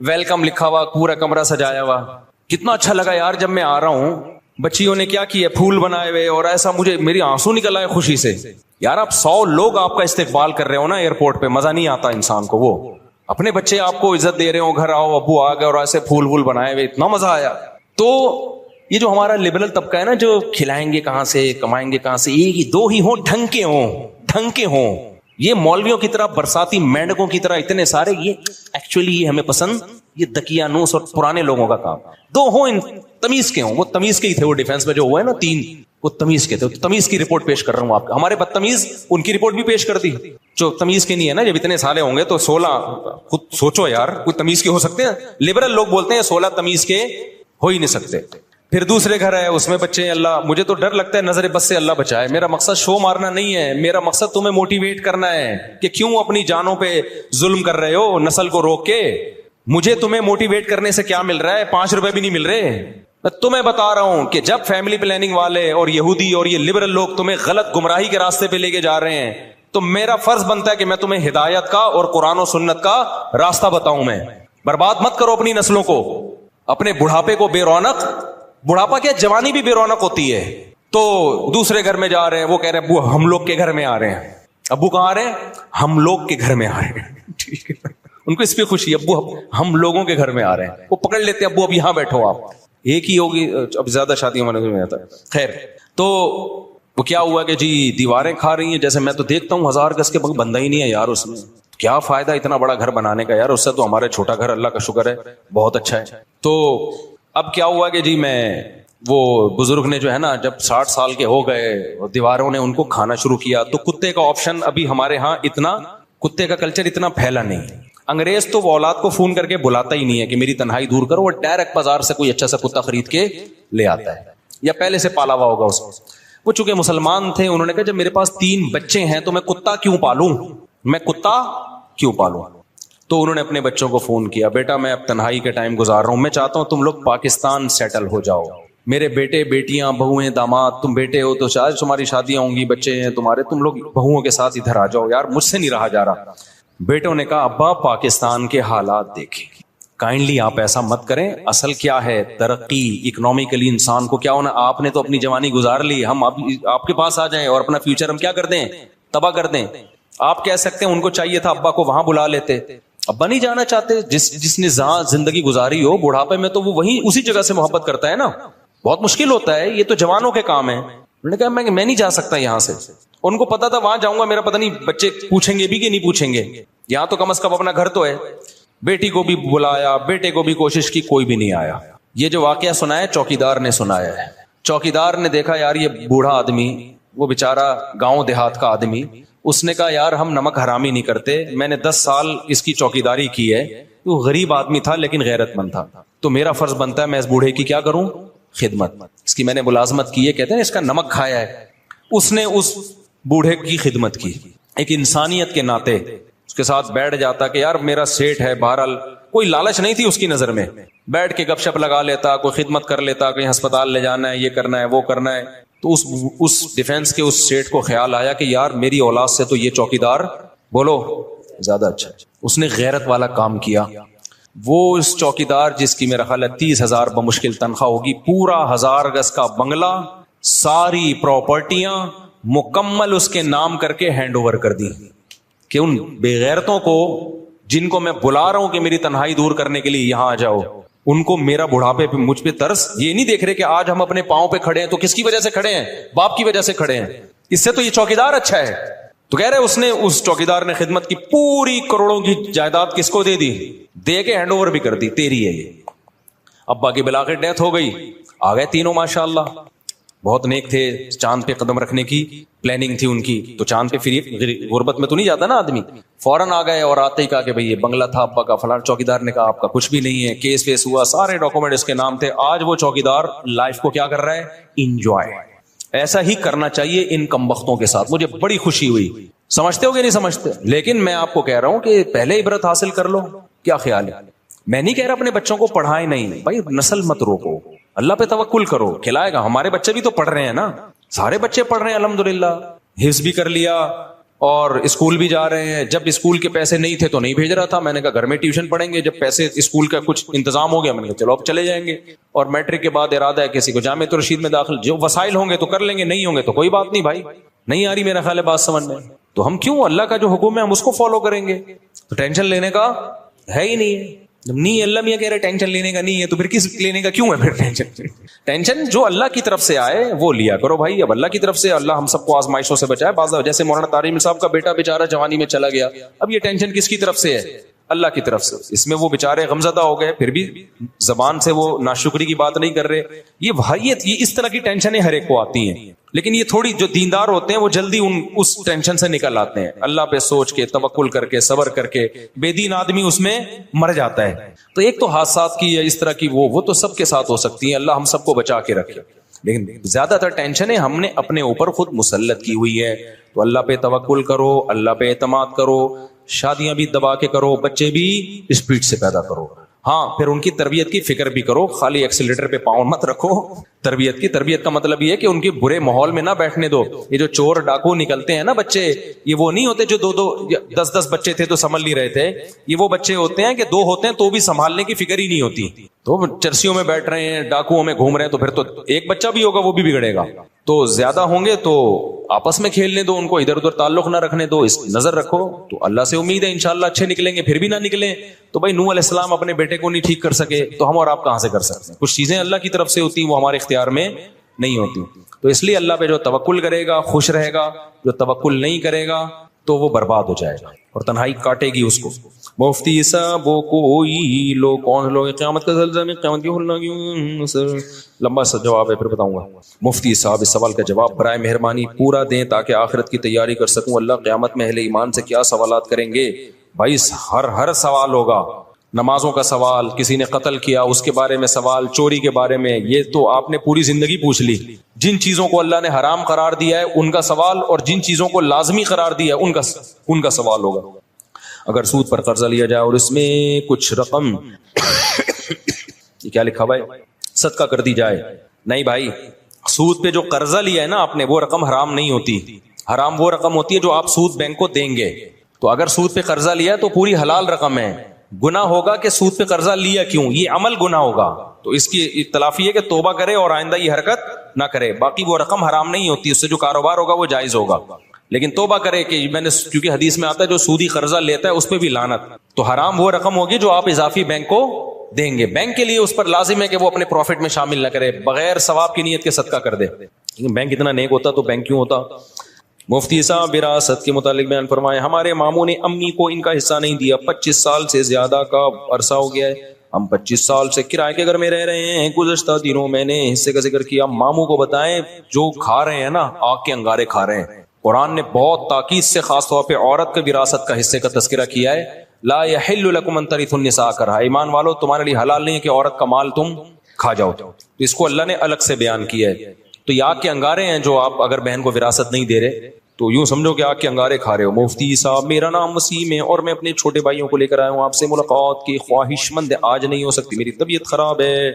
ویلکم لکھا ہوا, پورا کمرہ سجایا ہوا, کتنا اچھا لگا یار. جب میں آ رہا ہوں بچیوں نے کیا کیا, پھول بنائے ہوئے, اور ایسا مجھے میری آنسو نکل آئے خوشی سے. یار آپ 100 لوگ آپ کا استقبال کر رہے ہو نا ایئرپورٹ پہ, مزہ نہیں آتا انسان کو. وہ اپنے بچے آپ کو عزت دے رہے ہو, گھر آؤ ابو آ گئے, اور ایسے پھول بنائے ہوئے, اتنا مزہ آیا. تو یہ جو ہمارا لبرل طبقہ ہے نا, جو کھلائیں گے کہاں سے, کمائیں گے کہاں سے, ایک ہی 2 ہی ہوں, ڈھنگ کے ہوں. یہ مولویوں کی طرح, برساتی مینڈکوں کی طرح اتنے سارے, یہ ایکچولی یہ ہمیں پسند, یہ دقیانوس اور پرانے لوگوں کا کام. 2 ہوں تمیز کے ہوں, وہ تمیز کے ہی تھے. وہ ڈیفنس میں جو ہوئے نا 3, وہ تمیز کے تھے. تمیز کی رپورٹ پیش کر رہا ہوں آپ کو. ہمارے بدتمیز ان کی رپورٹ بھی پیش کر دی, جو تمیز کے نہیں ہے نا. جب اتنے سالے ہوں گے تو 16, خود سوچو یار, کوئی تمیز کے ہو سکتے ہیں؟ لبرل لوگ بولتے ہیں 16 تمیز کے ہو ہی نہیں سکتے. پھر دوسرے گھر ہے, اس میں بچے ہیں. اللہ, مجھے تو ڈر لگتا ہے نظر بس سے, اللہ بچائے. میرا مقصد شو مارنا نہیں ہے, میرا مقصد تمہیں موٹیویٹ کرنا ہے کہ کیوں اپنی جانوں پہ ظلم کر رہے ہو نسل کو روک کے. مجھے تمہیں موٹیویٹ کرنے سے کیا مل رہا ہے, 5 روپے بھی نہیں مل رہے. میں تمہیں بتا رہا ہوں کہ جب فیملی پلاننگ والے اور یہودی اور یہ لبرل لوگ تمہیں غلط گمراہی کے راستے پہ لے کے جا رہے ہیں, تو میرا فرض بنتا ہے کہ میں تمہیں ہدایت کا اور قرآن و سنت کا راستہ بتاؤں. میں برباد مت کرو اپنی نسلوں کو, اپنے بڑھاپے کو بے رونق. بڑھاپا کیا, جوانی بھی بے رونق ہوتی ہے. تو دوسرے گھر میں جا رہے ہیں, وہ کہہ رہے ہیں ابو ہم لوگ کے گھر میں آ رہے ہیں. ابو کہاں آ رہے ہیں؟ ہم لوگ کے گھر میں آ رہے ہیں. ٹھیک ہے, ان کو اس پہ خوشی, ابو ہم لوگوں کے گھر میں آ رہے ہیں. وہ پکڑ لیتے ہیں, ابو اب یہاں بیٹھو آپ. ایک ہی ہوگی, اب زیادہ شادیوں میں آتا ہے. خیر, تو وہ کیا ہوا کہ جی دیواریں کھا رہی ہیں. جیسے میں تو دیکھتا ہوں 1000 گز کے بندہ ہی نہیں ہے یار اس میں. کیا فائدہ اتنا بڑا گھر بنانے کا یار, اس سے تو ہمارے چھوٹا گھر اللہ کا شکر ہے بہت اچھا ہے. تو اب کیا ہوا کہ جی وہ بزرگ نے جو ہے نا, جب 60 سال کے ہو گئے اور دیواروں نے ان کو کھانا شروع کیا, تو کتے کا آپشن ابھی ہمارے ہاں اتنا, کتے کا کلچر اتنا پھیلا نہیں. انگریز تو وہ اولاد کو فون کر کے بلاتا ہی نہیں ہے کہ میری تنہائی دور کرو, وہ ڈائریکٹ بازار سے کوئی اچھا سا کتا خرید کے لے آتا ہے, یا پہلے سے پالا ہوا ہوگا اس کو. وہ چونکہ مسلمان تھے, انہوں نے کہا جب میرے پاس 3 بچے ہیں تو میں کتا کیوں پالوں. تو انہوں نے اپنے بچوں کو فون کیا, بیٹا میں اب تنہائی کے ٹائم گزار رہا ہوں, میں چاہتا ہوں تم لوگ پاکستان سیٹل ہو جاؤ. میرے بیٹے بیٹیاں بہویں داماد, تم بیٹے ہو تو شاید تمہاری شادیاں ہوں گی, بچے ہیں تمہارے, تم لوگ بہوؤں کے ساتھ ادھر آ جاؤ. یار مجھ سے نہیں رہا جا رہا. بیٹوں نے کہا ابا پاکستان کے حالات دیکھیں, کائنڈلی آپ ایسا مت کریں. اصل کیا ہے, ترقی اکنامکلی انسان کو کیا ہونا. آپ نے تو اپنی جوانی گزار لی, ہم آپ کے پاس آ جائیں اور اپنا فیوچر ہم کیا کر دیں, تباہ کر دیں. آپ کہہ سکتے ہیں ان کو چاہیے تھا ابا کو وہاں بلا لیتے. ابا نہیں جانا چاہتے. جس نے زندگی گزاری ہو بڑھاپے میں, تو وہ وہیں اسی جگہ سے محبت کرتا ہے نا. بہت مشکل ہوتا ہے, یہ تو جوانوں کے کام ہے. انہوں نے کہا میں نہیں جا سکتا یہاں سے. ان کو پتا تھا وہاں جاؤں گا میرا پتہ نہیں بچے پوچھیں گے بھی کہ نہیں پوچھیں گے. یہاں تو کم از کم اپنا گھر تو ہے. بیٹی کو بھی بلایا, بیٹے کو بھی کوشش کی, کوئی بھی نہیں آیا. یہ جو واقعہ سنا ہے چوکیدار نے سنایا ہے. چوکیدار نے دیکھا یار یہ بوڑھا آدمی, وہ بیچارہ گاؤں دیہات کا آدمی, اس نے کہا یار ہم نمک حرامی نہیں کرتے, میں نے 10 سال اس کی چوکیداری کی ہے. وہ غریب آدمی تھا لیکن غیرت مند تھا, تو میرا فرض بنتا ہے میں اس بوڑھے کی کیا کروں, خدمت. اس کی میں نے ملازمت کی ہے, کہتے ہیں اس کا نمک کھایا ہے. اس نے اس بوڑھے کی خدمت کی, ایک انسانیت کے ناطے اس کے ساتھ بیٹھ جاتا کہ یار میرا سیٹ ہے. بہرحال کوئی لالچ نہیں تھی اس کی نظر میں, بیٹھ کے گپ شپ لگا لیتا, کوئی خدمت کر لیتا, کہیں ہسپتال لے جانا ہے, یہ کرنا ہے, وہ کرنا ہے. تو اس ڈیفینس کے اس سیٹ کو خیال آیا کہ یار میری اولاد سے تو یہ چوکیدار بولو زیادہ اچھا. اس نے غیرت والا کام کیا. وہ اس چوکیدار جس کی میرا خیال ہے 30,000 بمشکل تنخواہ ہوگی, پورا 1000 گز کا بنگلہ, ساری پراپرٹیاں مکمل اس کے نام کر کے ہینڈ اوور کر دی کہ ان بے غیرتوں کو جن کو میں بلا رہا ہوں کہ میری تنہائی دور کرنے کے لیے یہاں آ جاؤ, ان کو میرا بڑھاپے پہ مجھ پہ ترس. یہ نہیں دیکھ رہے کہ آج ہم اپنے پاؤں پہ کھڑے ہیں تو کس کی وجہ سے کھڑے ہیں, باپ کی وجہ سے کھڑے ہیں, اس سے تو یہ چوکیدار اچھا ہے. تو کہہ رہے اس نے, اس چوکیدار نے خدمت کی, پوری کروڑوں کی جائیداد کس کو دے دی, دے کے ہینڈ اوور بھی کر دی, تیری ہے یہ. ابا کی بلا کے ڈیتھ ہو گئی, آ گئے تینوں ماشاءاللہ. بہت نیک تھے, چاند پہ قدم رکھنے کی پلاننگ تھی ان کی, تو چاند پہ پھر غربت میں تو نہیں جاتا نا آدمی, فوراً آ گئے اور آتے ہی کہا کہ بھئی یہ بنگلہ تھا ابا کا, فلاں چوکیدار نے کہا آپ کا کچھ بھی نہیں ہے, کیس ویس ہوا, سارے ڈاکومنٹ اس کے نام تھے. آج وہ چوکیدار لائف کو کیا کر رہا ہے, انجوائے. ایسا ہی کرنا چاہیے ان کمبختوں کے ساتھ. مجھے بڑی خوشی ہوئی, سمجھتے ہو کہ نہیں سمجھتے, لیکن میں آپ کو کہہ رہا ہوں کہ پہلے عبرت حاصل کر لو. کیا خیال ہے؟ میں نہیں کہہ رہا اپنے بچوں کو پڑھائیں نہیں, بھائی نسل مت روکو, اللہ پہ توکل کرو, کھلائے گا. ہمارے بچے بھی تو پڑھ رہے ہیں نا, سارے بچے پڑھ رہے ہیں الحمدللہ, حفظ بھی کر لیا اور اسکول بھی جا رہے ہیں. جب اسکول کے پیسے نہیں تھے تو نہیں بھیج رہا تھا, میں نے کہا گھر میں ٹیوشن پڑھیں گے. جب پیسے اسکول کا کچھ انتظام ہو گیا, میں نے کہا چلو اب چلے جائیں گے. اور میٹرک کے بعد ارادہ ہے کسی کو جامعۃ الرشید میں داخل, جو وسائل ہوں گے تو کر لیں گے, نہیں ہوں گے تو کوئی بات نہیں. بھائی نہیں آ رہی میرا خیال ہے بات سمجھ میں, تو ہم کیوں, اللہ کا جو حکم ہے ہم اس کو فالو کریں گے. تو ٹینشن لینے کا ہے ہی نہیں ہے. نہیں, اللہ میاں کہہ رہے ٹینشن لینے کا نہیں ہے, تو پھر کس لینے کا کیوں ہے پھر ٹینشن؟ ٹینشن جو اللہ کی طرف سے آئے وہ لیا کرو بھائی. اب اللہ کی طرف سے, اللہ ہم سب کو آزمائشوں سے بچائے. بعض جیسے مولانا طارق صاحب کا بیٹا بیچارہ جوانی میں چلا گیا, اب یہ ٹینشن کس کی طرف سے ہے؟ اللہ کی طرف سے. اس میں وہ بیچارے غمزدہ ہو گئے, پھر بھی زبان سے وہ ناشکری کی بات نہیں کر رہے. یہ بھائیت, یہ اس طرح کی ٹینشنیں ہر ایک کو آتی ہیں, لیکن یہ تھوڑی جو دیندار ہوتے ہیں وہ جلدی اس ٹینشن سے نکل آتے ہیں. اللہ پہ سوچ کے, توکل کر کے, صبر کر کے. بے دین آدمی اس میں مر جاتا ہے. تو ایک تو حادثات کی یا اس طرح کی وہ تو سب کے ساتھ ہو سکتی ہیں, اللہ ہم سب کو بچا کے رکھے. لیکن زیادہ تر ٹینشنیں ہم نے اپنے اوپر خود مسلط کی ہوئی ہے. تو اللہ پہ توکل کرو, اللہ پہ اعتماد کرو, شادیاں بھی دبا کے کرو, بچے بھی اسپیڈ سے پیدا کرو. ہاں, پھر ان کی تربیت کی فکر بھی کرو, خالی ایکسیلیٹر پہ پاؤں مت رکھو. تربیت کا مطلب یہ ہے کہ ان کے برے ماحول میں نہ بیٹھنے دو. یہ جو چور ڈاکو نکلتے ہیں نا بچے, یہ وہ نہیں ہوتے جو 2-10 بچے تھے تو سنبھل نہیں رہے تھے. یہ وہ بچے ہوتے ہیں کہ 2 ہوتے ہیں تو بھی سنبھالنے کی فکر ہی نہیں ہوتی, تو چرسیوں میں بیٹھ رہے ہیں, ڈاکوؤں میں گھوم رہے ہیں, تو پھر تو ایک بچہ بھی ہوگا وہ بھی بگڑے گا. تو زیادہ ہوں گے تو آپس میں کھیلنے دو, ان کو ادھر ادھر تعلق نہ رکھنے دو, اس نظر رکھو. تو اللہ سے امید ہے انشاءاللہ اچھے نکلیں گے. پھر بھی نہ نکلیں تو بھائی نوح علیہ السلام اپنے بیٹے کو نہیں ٹھیک کر سکے, تو ہم اور آپ کہاں سے کر سکتے ہیں؟ کچھ چیزیں اللہ کی طرف سے ہوتی ہیں, وہ ہمارے اختیار میں نہیں ہوتی. تو اس لیے اللہ پہ جو توکل کرے گا خوش رہے گا, جو توکل نہیں کرے گا تو وہ برباد ہو جائے گا اور تنہائی کاٹے گی اس کو. مفتی صاحب وہ کوئی لوگ کون لوگ قیامت کا زلزلہ میں قیامت کی ہونا کیوں, لمبا سا جواب ہے پھر بتاؤں گا. مفتی صاحب اس سوال کا جواب برائے مہربانی پورا دیں تاکہ آخرت کی تیاری کر سکوں. اللہ قیامت میں اہل ایمان سے کیا سوالات کریں گے؟ بھائی ہر سوال ہوگا. نمازوں کا سوال, کسی نے قتل کیا اس کے بارے میں سوال, چوری کے بارے میں, یہ تو آپ نے پوری زندگی پوچھ لی. جن چیزوں کو اللہ نے حرام قرار دیا ہے ان کا سوال, اور جن چیزوں کو لازمی قرار دیا ہے ان کا سوال ہوگا. اگر سود پر قرضہ لیا جائے اور اس میں کچھ رقم یہ کیا لکھا ہوا ہے, صدقہ کر دی جائے. نہیں بھائی, سود پہ جو قرضہ لیا ہے نا آپ نے, وہ رقم حرام نہیں ہوتی. حرام وہ رقم ہوتی ہے جو آپ سود بینک کو دیں گے. تو اگر سود پہ قرضہ لیا تو پوری حلال رقم ہے. گناہ ہوگا کہ سود پہ قرضہ لیا کیوں, یہ عمل گناہ ہوگا. تو اس کی تلافی ہے کہ توبہ کرے اور آئندہ یہ حرکت نہ کرے. باقی وہ رقم حرام نہیں ہوتی, اس سے جو کاروبار ہوگا وہ جائز ہوگا. لیکن توبہ کرے کہ میں نے, کیونکہ حدیث میں آتا ہے جو سودی قرضہ لیتا ہے اس پہ بھی لعنت. تو حرام وہ رقم ہوگی جو آپ اضافی بینک کو دیں گے. بینک کے لیے اس پر لازم ہے کہ وہ اپنے پروفٹ میں شامل نہ کرے, بغیر ثواب کی نیت کے صدقہ کر دے. بینک اتنا نیک ہوتا تو بینک کیوں ہوتا. مفتی صاحب وراثت کے متعلق بیان فرمائے. ہمارے ماموں نے امی کو ان کا حصہ نہیں دیا, 25 سال سے زیادہ کا عرصہ ہو گیا ہے. ہم 25 سال سے کرائے کے گھر میں رہ رہے ہیں. گزشتہ دنوں میں نے حصے کا ذکر کیا. ماموں کو بتائیں جو کھا رہے ہیں نا, آگ کے انگارے کھا رہے ہیں. قرآن نے بہت تاکید سے خاص طور پہ عورت کے وراثت کا حصے کا تذکرہ کیا ہے. لا یحل لکم ان ترثوا النساء کرہا, ایمان والو تمہارے لیے حلال نہیں ہے کہ عورت کا مال تم کھا جاؤ. تو اس کو اللہ نے الگ سے بیان کیا ہے. تو یہ آگ کے انگارے ہیں جو آپ اگر بہن کو وراثت نہیں دے رہے تو یوں سمجھو کہ آگ کے انگارے کھا رہے ہو. مفتی صاحب میرا نام وسیم ہے اور میں اپنے چھوٹے بھائیوں کو لے کر آیا ہوں. آپ سے ملاقات کی خواہش مند, آج نہیں ہو سکتی, میری طبیعت خراب ہے.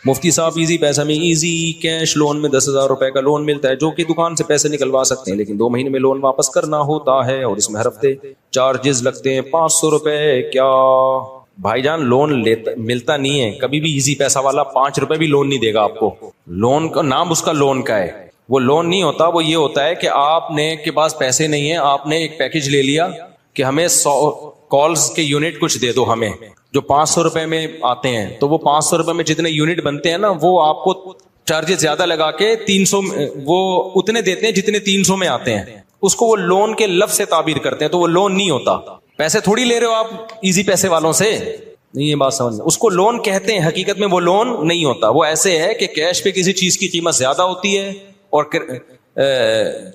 مفتی صاحب ایزی پیسہ میں, ایزی کیش لون میں 10,000 روپے کا لون ملتا ہے جو کہ دکان سے پیسے نکلوا سکتے ہیں, لیکن 2 مہینے میں لون واپس کرنا ہوتا ہے اور اس میں ہر ہفتے چارجز لگتے ہیں 500 روپے. کیا بھائی جان لون ملتا نہیں ہے کبھی بھی. ایزی پیسہ والا 5 روپے بھی لون نہیں دے گا آپ کو. لون کا نام اس کا لون کا ہے, وہ لون نہیں ہوتا. وہ یہ ہوتا ہے کہ آپ نے کے پاس پیسے نہیں ہیں, آپ نے ایک پیکج لے لیا کہ ہمیں 100 کالز کے یونٹ کچھ دے دو ہمیں, جو 500 روپے میں آتے ہیں. تو وہ 500 روپے میں جتنے یونٹ بنتے ہیں نا, وہ آپ کو چارجز زیادہ لگا کے 300 وہ اتنے دیتے ہیں جتنے 300 میں آتے ہیں. اس کو وہ لون کے لفظ سے تعبیر کرتے ہیں. تو وہ لون نہیں ہوتا. پیسے تھوڑی لے رہے ہو آپ ایزی پیسے والوں سے, نہیں یہ بات سمجھ، اس کو لون کہتے ہیں، حقیقت میں وہ لون نہیں ہوتا، وہ ایسے ہے کہ کیش پہ کسی چیز کی قیمت زیادہ ہوتی ہے اور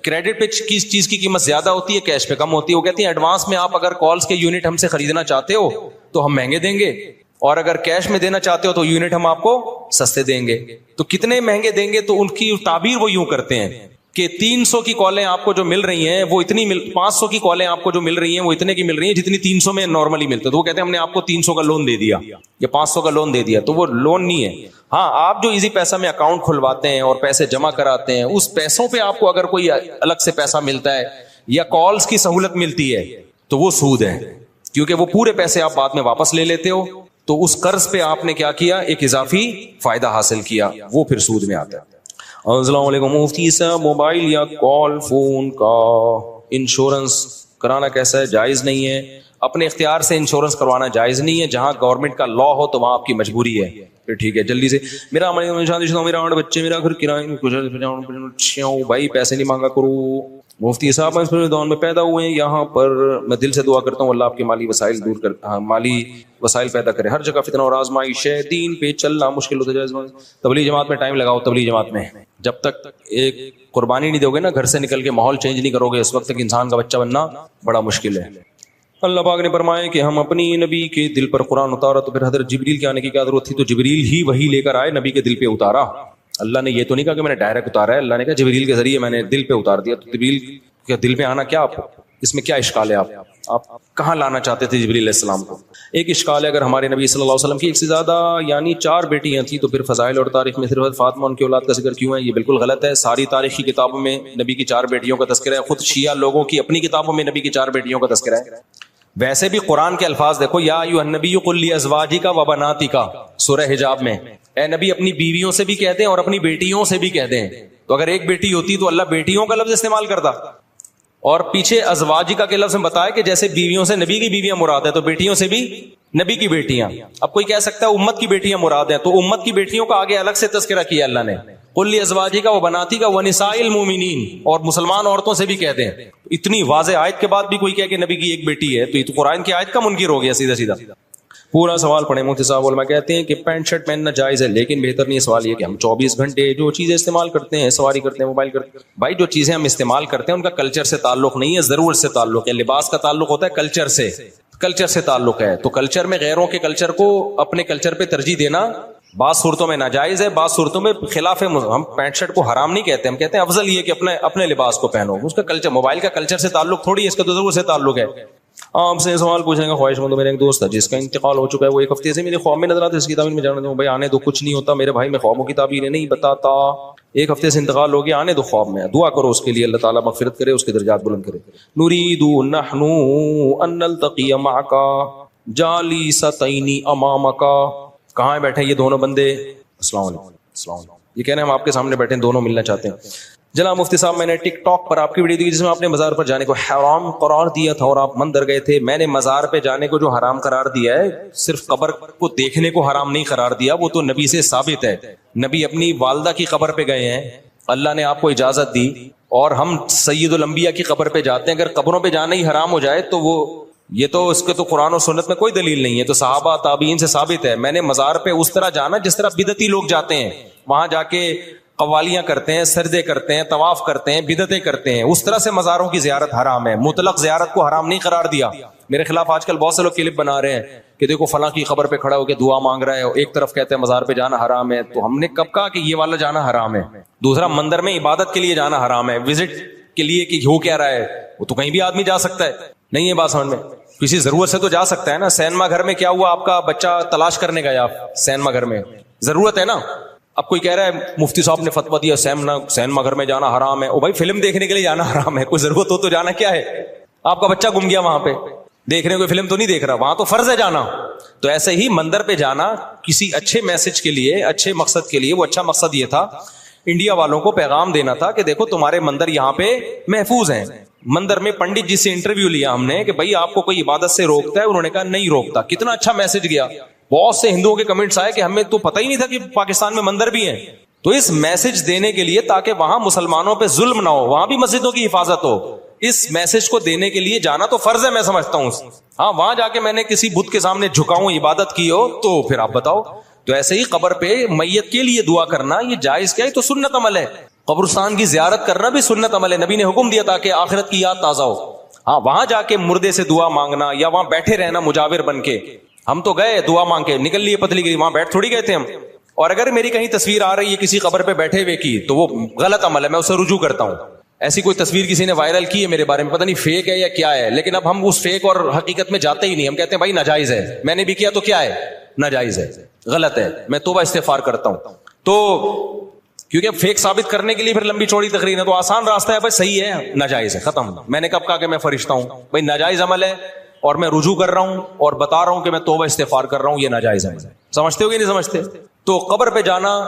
کریڈٹ پہ کس چیز کی قیمت زیادہ ہوتی ہے، کیش پہ کم ہوتی ہے. وہ کہتے ہیں ایڈوانس میں آپ اگر کالز کے یونٹ ہم سے خریدنا چاہتے ہو تو ہم مہنگے دیں گے، اور اگر کیش میں دینا چاہتے ہو تو یونٹ ہم آپ کو سستے دیں گے. تو کتنے مہنگے دیں گے؟ تو ان کی تعبیر وہ یوں کرتے ہیں کہ 300 کی کالیں آپ کو جو مل رہی ہیں وہ اتنی 500 کی کالیں آپ کو جو مل رہی ہیں وہ اتنے کی مل رہی ہیں جتنی 300 میں نارملی ملتے. تو وہ کہتے ہیں ہم نے آپ کو 300 کا لون دے دیا یا 500 کا لون دے دیا. تو وہ لون نہیں ہے. ہاں آپ جو ایزی پیسہ میں اکاؤنٹ کھلواتے ہیں اور پیسے جمع کراتے ہیں، اس پیسوں پہ آپ کو اگر کوئی الگ سے پیسہ ملتا ہے یا کالز کی سہولت ملتی ہے تو وہ سود ہے، کیونکہ وہ پورے پیسے آپ بعد میں واپس لے لیتے ہو. تو اس قرض پہ آپ نے کیا کیا؟ ایک اضافی فائدہ حاصل کیا، وہ پھر سود میں آتا ہے. السلام علیکم مفتی صاحب، موبائل یا کال فون کا انشورنس کرانا کیسا ہے؟ جائز نہیں ہے. اپنے اختیار سے انشورنس کروانا جائز نہیں ہے. جہاں گورنمنٹ کا لا ہو تو وہاں آپ کی مجبوری ہے. پھر ٹھیک ہے جلدی سے. میرا 8 بچے، میرا گھر کرائے، بھائی پیسے نہیں مانگا کرو. مفتی صاحب دور میں پیدا ہوئے ہیں، یہاں پر میں دل سے دعا کرتا ہوں اللہ آپ کے مالی وسائل دور کر، مالی وسائل پیدا کرے. ہر جگہ فتنہ اور آزمائش ہے، دین پہ چلنا مشکل ہوتا ہے. تبلیغ جماعت میں ٹائم لگاؤ. تبلیغ جماعت میں جب تک ایک قربانی نہیں دو گے نا، گھر سے نکل کے ماحول چینج نہیں کرو گے، اس وقت تک انسان کا بچہ بننا بڑا مشکل ہے. اللہ پاک نے فرمایا کہ ہم اپنی نبی کے دل پر قرآن اتارا تو پھر حضرت جبریل کے آنے کی کیا ضرورت تھی؟ تو جبریل ہی وہی لے کر آئے، نبی کے دل پہ اتارا. اللہ نے یہ تو نہیں کہا کہ میں نے ڈائریکٹ اتارا ہے، اللہ نے کہا جبریل کے ذریعے میں نے دل پہ اتار دیا. تو جبریل کے دل پہ آنا کیا آپ اس میں کیا اشکال ہے؟ آپ کہاں لانا چاہتے تھے جبریل علیہ السلام کو؟ ایک اشکال ہے، اگر ہمارے نبی صلی اللہ علیہ وسلم کی ایک سے زیادہ یعنی 4 بیٹیاں تھیں تو پھر فضائل اور تاریخ میں صرف فاطمہ ان کی اولاد کا ذکر کیوں ہے؟ یہ بالکل غلط ہے. ساری تاریخی کتابوں میں نبی کی 4 بیٹیوں کا تذکرہ ہے. خود شیعہ لوگوں کی اپنی کتابوں میں نبی کی 4 بیٹیوں کا تذکرہ ہے. ویسے بھی قرآن کے الفاظ دیکھو، یا ایھا النبی قل لازواجک و بناتک، سورہ حجاب میں اے نبی اپنی بیویوں سے بھی کہتے ہیں اور اپنی بیٹیوں سے بھی کہتے ہیں. تو اگر ایک بیٹی ہوتی تو اللہ بیٹیوں کا لفظ استعمال کرتا، اور پیچھے ازواجکا کے لفظ میں بتایا کہ جیسے بیویوں سے نبی کی بیویاں مراد ہے تو بیٹیوں سے بھی نبی کی بیٹیاں. اب کوئی کہہ سکتا ہے امت کی بیٹیاں مراد ہیں، تو امت کی بیٹیوں کا آگے الگ سے تذکرہ کیا اللہ نے. قل لازواجک و بناتک و نساء المؤمنین، اور مسلمان عورتوں سے بھی کہتے ہیں. اتنی واضح آیت کے بعد بھی کوئی کہے کہ نبی کی ایک بیٹی ہے تو یہ تو قرآن کی آیت کا منکر ہو گیا سیدھا سیدھا. پورا سوال پڑھیں. مفتی صاحب علماء کہتے ہیں کہ پینٹ شرٹ پہننا جائز ہے، لیکن بہتر نہیں. سوال یہ کہ ہم 24 گھنٹے جو چیزیں استعمال کرتے ہیں، سواری کرتے ہیں، موبائل کرتے ہیں، بھائی جو چیزیں ہم استعمال کرتے ہیں ان کا کلچر سے تعلق نہیں ہے، ضرورت سے تعلق ہے. لباس کا تعلق ہوتا ہے کلچر سے، کلچر سے تعلق ہے. تو کلچر میں غیروں کے کلچر کو اپنے کلچر پہ ترجیح دینا بعض صورتوں میں ناجائز ہے، بعض صورتوں میں خلاف ہے. ہم پینٹ شرٹ کو حرام نہیں کہتے، ہم کہتے ہیں افضل یہ کہ اپنے لباس کو پہنو. اس کا کلچر، موبائل کا کلچر سے تعلق تھوڑی ہے، اس کا تو ضرور سے تعلق ہے. آپ سے سوال پوچھنے کا خواہش مند ہوں. میرے ایک دوست ہے جس کا انتقال ہو چکا ہے، وہ ایک ہفتے سے میرے خواب میں نظر آتا ہے. اس کی تعبیر میں جاننا چاہوں. بھائی آنے دو، کچھ نہیں ہوتا میرے بھائی، میں خوابوں کی تعبیریں نہیں بتاتا. ایک ہفتے سے انتقال ہو گیا، آنے دو خواب میں. دعا کرو اس کے لیے، اللہ تعالیٰ مغفرت کرے، اس کے درجات بلند کرے. نريد نحن ان نلتقي معك جالستين امامك. کہاں بیٹھے یہ دونوں بندے؟ السلام علیکم. السلام علیکم. یہ کہہ رہے ہیں ہم آپ کے سامنے بیٹھے ہیں، دونوں ملنا چاہتے ہیں. جناب مفتی صاحب، میں نے ٹک ٹاک پر آپ کی ویڈیو دیکھی جس میں آپ نے مزار پر جانے کو حرام قرار دیا تھا اور آپ مندر گئے تھے. میں نے مزار پہ جانے کو جو حرام قرار دیا ہے، صرف قبر کو دیکھنے کو حرام نہیں قرار دیا، وہ تو نبی سے ثابت ہے. نبی اپنی والدہ کی قبر پہ گئے ہیں، اللہ نے آپ کو اجازت دی، اور ہم سید الانبیاء کی قبر پہ جاتے ہیں. اگر قبروں پہ جانا ہی حرام ہو جائے تو وہ یہ تو اس کے تو قرآن و سنت میں کوئی دلیل نہیں ہے. تو صحابہ تابعین سے ثابت ہے. میں نے مزار پہ اس طرح جانا جس طرح بدعتی لوگ جاتے ہیں، وہاں جا کے قوالیاں کرتے ہیں، سجدے کرتے ہیں، طواف کرتے ہیں، بدعتیں کرتے ہیں. اس طرح سے مزاروں کی زیارت حرام ہے. مطلق زیارت کو حرام نہیں قرار دیا. میرے خلاف آج کل بہت سے لوگ کلپ بنا رہے ہیں کہ دیکھو فلاں کی قبر پہ کھڑا ہو کے دعا مانگ رہا ہے، ایک طرف کہتے ہیں مزار پہ جانا حرام ہے. تو ہم نے کب کہا کہ یہ والا جانا حرام ہے؟ دوسرا، مندر میں عبادت کے لیے جانا حرام ہے، وزٹ کے لیے کہ ہو کیا رہا ہے، وہ تو کہیں بھی آدمی جا سکتا ہے. نہیں ہے بات سمجھ میں؟ کسی ضرورت سے تو جا سکتا ہے نا. سینما گھر میں کیا ہوا، آپ کا بچہ تلاش کرنے گیا آپ سینما گھر میں، ضرورت ہے نا. اب کوئی کہہ رہا ہے مفتی صاحب نے فتویٰ دیا سینما گھر میں جانا حرام ہے. او بھائی فلم دیکھنے کے لیے جانا حرام ہے، کوئی ضرورت ہو تو جانا کیا ہے؟ آپ کا بچہ گم گیا وہاں پہ، دیکھنے کوئی فلم تو نہیں دیکھ رہا، وہاں تو فرض ہے جانا. تو ایسے ہی مندر پہ جانا کسی اچھے میسج کے لیے، اچھے مقصد کے لیے. وہ اچھا مقصد یہ تھا انڈیا والوں کو پیغام دینا تھا کہ دیکھو تمہارے مندر یہاں پہ محفوظ ہیں. مندر میں پنڈت جی سے انٹرویو لیا ہم نے کہ بھائی آپ کو کوئی عبادت سے روکتا ہے؟ انہوں نے کہا نہیں روکتا. کتنا اچھا میسج گیا. بہت سے ہندوؤں کے کمنٹس آئے کہ ہمیں تو پتہ ہی نہیں تھا کہ پاکستان میں مندر بھی ہیں. تو اس میسج دینے کے لیے تاکہ وہاں مسلمانوں پہ ظلم نہ ہو، وہاں بھی مسجدوں کی حفاظت ہو، اس میسج کو دینے کے لیے جانا تو فرض ہے. میں سمجھتا ہوں ہاں وہاں جا کے میں نے کسی بت کے سامنے جھکاؤں عبادت کی ہو تو پھر آپ بتاؤ. تو ایسے ہی قبر پہ میت کے لیے دعا کرنا یہ جائز کیا ہے؟ تو سنت عمل ہے. قبرستان کی زیارت کرنا بھی سنت عمل ہے, نبی نے حکم دیا تاکہ آخرت کی یاد تازہ ہو. ہاں وہاں جا کے مردے سے دعا مانگنا یا وہاں بیٹھے رہنا مجاور بن کے, ہم تو گئے دعا مانگ کے نکل لیے پتلی گئی, وہاں بیٹھ تھوڑی گئے تھے ہم. اور اگر میری کہیں تصویر آ رہی ہے کسی قبر پہ بیٹھے ہوئے کی تو وہ غلط عمل ہے, میں اسے رجوع کرتا ہوں. ایسی کوئی تصویر کسی نے وائرل کی ہے میرے بارے میں, پتہ نہیں فیک ہے یا کیا ہے, لیکن اب ہم اس فیک اور حقیقت میں جاتے ہی نہیں. ہم کہتے ہیں بھائی ناجائز ہے, میں نے بھی کیا تو کیا ہے, ناجائز ہے, غلط ہے, میں توبہ استغفار کرتا ہوں. تو کیونکہ اب فیک ثابت کرنے کے لیے پھر لمبی چوڑی تقریر ہے, تو آسان راستہ ہے بھائی صحیح ہے ناجائز ہے, ختم. میں نے کب کہا کہ میں فرشتہ ہوں؟ بھائی ناجائز عمل ہے اور میں رجوع کر رہا ہوں اور بتا رہا ہوں کہ میں توبہ استغفار کر رہا ہوں, یہ ناجائز عمل ہے. سمجھتے ہو کہ نہیں سمجھتے؟ تو قبر پہ جانا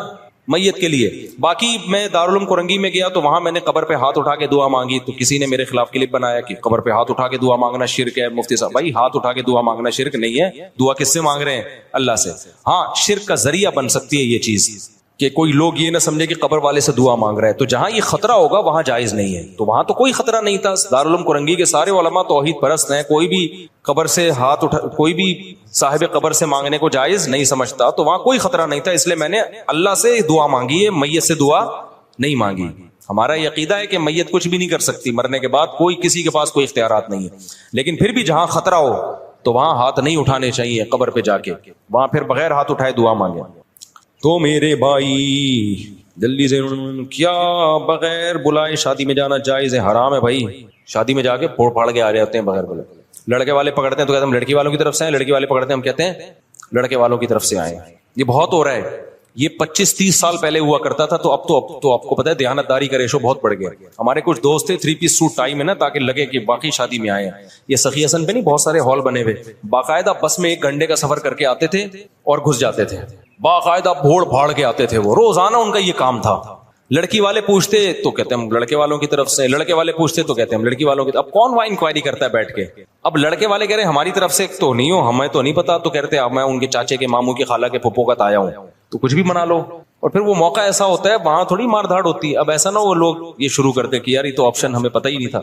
میت کے لیے. باقی میں دارالعلوم کرنگی میں گیا تو وہاں میں نے قبر پہ ہاتھ اٹھا کے دعا مانگی, تو کسی نے میرے خلاف کلپ بنایا کہ قبر پہ ہاتھ اٹھا کے دعا مانگنا شرک ہے. مفتی صاحب بھائی ہاتھ اٹھا کے دعا مانگنا شرک نہیں ہے. دعا کس سے مانگ رہے ہیں؟ اللہ سے. ہاں شرک کا ذریعہ بن سکتی ہے یہ چیز کہ کوئی لوگ یہ نہ سمجھے کہ قبر والے سے دعا مانگ رہے ہیں, تو جہاں یہ خطرہ ہوگا وہاں جائز نہیں ہے. تو وہاں تو کوئی خطرہ نہیں تھا. دارالعلوم کرنگی کے سارے علماء توحید پرست ہیں, کوئی بھی قبر سے ہاتھ اٹھا, کوئی بھی صاحب قبر سے مانگنے کو جائز نہیں سمجھتا, تو وہاں کوئی خطرہ نہیں تھا. اس لیے میں نے اللہ سے دعا مانگی ہے, میت سے دعا نہیں مانگی. ہمارا یہ عقیدہ ہے کہ میت کچھ بھی نہیں کر سکتی, مرنے کے بعد کوئی کسی کے پاس کوئی اختیارات نہیں ہے. لیکن پھر بھی جہاں خطرہ ہو تو وہاں ہاتھ نہیں اٹھانے چاہیے قبر پہ جا کے, وہاں پھر بغیر ہاتھ اٹھائے دعا مانگے. تو میرے بھائی جلدی سے, کیا بغیر بلائے شادی میں جانا جائز ہے؟ حرام ہے بھائی. شادی میں جا کے پھوڑ پھاڑ کے آ رہے ہوتے ہیں بغیر بلائے. لڑکے والے پکڑتے ہیں تو کہتے ہیں ہم لڑکی والوں کی طرف سے ہیں, لڑکی والے پکڑتے ہیں ہم کہتے ہیں لڑکے والوں کی طرف سے آئے. یہ بہت ہو رہا ہے. یہ 25-30 سال پہلے ہوا کرتا تھا, تو اب تو آپ کو پتا ہے دیانتداری کا ریشو بہت بڑھ گیا. ہمارے کچھ دوست تھے 3 پیس سوٹ ٹائی میں نا, تاکہ لگے کہ باقی شادی میں آئے ہیں. یہ سخی حسن پہ نہیں بہت سارے ہال بنے ہوئے, باقاعدہ بس میں 1 گھنٹے کا سفر کر کے آتے تھے اور گھس جاتے تھے. باقاعدہ بھوڑ بھاڑ کے آتے تھے, وہ روزانہ ان کا یہ کام تھا. لڑکی والے پوچھتے تو کہتے ہیں ہم لڑکے والوں کی طرف سے, لڑکے والے پوچھتے تو کہتے ہیں ہم لڑکی والوں کی. اب کون وہاں انکوائری کرتا ہے بیٹھ کے؟ اب لڑکے والے کہہ رہے ہیں ہماری طرف سے تو نہیں ہو, ہمیں تو نہیں پتا, تو کہتے ہیں میں ان کے چاچے کے ماموں کی خالہ کے پھپھو کا تایا ہوں, تو کچھ بھی بنا لو. اور پھر وہ موقع ایسا ہوتا ہے وہاں تھوڑی مار دھاڑ ہوتی ہے. اب ایسا نہ وہ لوگ یہ شروع کرتے کہ یار یہ تو آپشن ہمیں پتہ ہی نہیں تھا.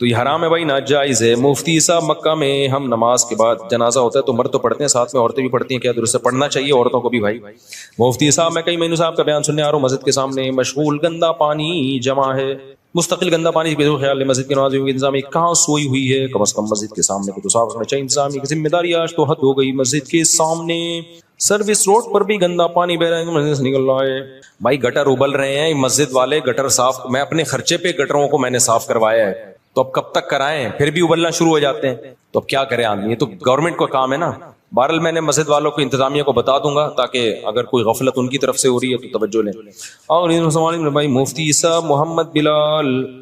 تو یہ حرام ہے بھائی, ناجائز ہے. مفتی صاحب مکہ میں ہم نماز کے بعد جنازہ ہوتا ہے تو مرد تو پڑھتے ہیں, ساتھ میں عورتیں بھی پڑھتی ہیں, کیا درست ہے؟ پڑھنا چاہیے عورتوں کو بھی بھائی. مفتی صاحب میں کئی مہینوں سے آپ کا بیان سننے آ رہا ہوں, مسجد کے سامنے مشغول گندا پانی جمع ہے, مستقل گندا پانی بے خیال ہے. مسجد کے نمازیوں کی انتظامی کہاں سوئی ہوئی ہے؟ کم از کم مسجد کے سامنے کو تو صاف رکھنا چاہیے. انتظامی کی ذمہ داری آج تو حد ہو گئی. مسجد کے سامنے سروس روڈ پر بھی گندا پانی بہ رہا ہے, مسجد سے نکل رہا ہے. بھائی گٹر ابل رہے ہیں, مسجد والے گٹر صاف, میں اپنے خرچے پہ گٹروں کو میں نے صاف کروایا ہے, تو اب کب تک کرائیں؟ پھر بھی ابلنا شروع ہو جاتے ہیں, تو اب کیا کرے آدمی؟ یہ تو گورنمنٹ کا کام ہے نا. بہرحال میں نے مسجد والوں کو انتظامیہ کو بتا دوں گا, تاکہ اگر کوئی غفلت ان کی طرف سے ہو رہی ہے تو توجہ لیں. اور بھائی مفتی صاحب محمد بلال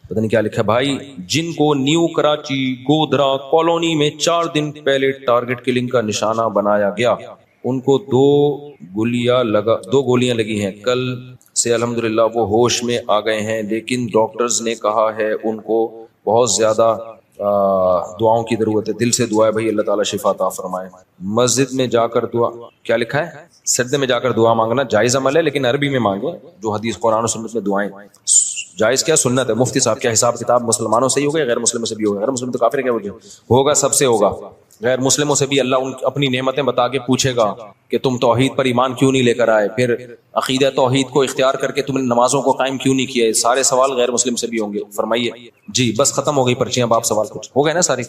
پتہ نہیں کیا لکھا بھائی, جن کو نیو کراچی گودرا کالونی میں 4 دن پہلے ٹارگٹ کلنگ کا نشانہ بنایا گیا, ان کو 2 گولیاں لگی ہیں. کل سے الحمدللہ وہ ہوش میں آ گئے ہیں, لیکن ڈاکٹرز نے کہا ہے ان کو بہت زیادہ دعاؤں کی ضرورت ہے. دل سے دعا ہے بھائی, اللہ تعالیٰ شفا عطا فرمائے. مسجد میں جا کر دعا, کیا لکھا ہے؟ سجدے میں جا کر دعا مانگنا جائز عمل ہے, لیکن عربی میں مانگے جو حدیث قرآن و سنت میں دعائیں. جائز کیا سنت ہے. مفتی صاحب کیا حساب کتاب مسلمانوں سے ہی ہوگا, غیر مسلموں سے بھی ہوگا؟ غیر مسلم تو کافر کیا ہوگا, سب سے ہوگا. غیر مسلموں سے بھی اللہ اپنی نعمتیں بتا کے پوچھے گا کہ تم توحید پر ایمان کیوں نہیں لے کر آئے, پھر عقیدہ توحید کو اختیار کر کے تم نے نمازوں کو قائم کیوں نہیں کیا. سارے سوال غیر مسلم سے بھی ہوں گے. فرمائیے جی. بس ختم ہو گئی پرچیاں, اب آپ سوال کچھ ہو گئے نا ساری.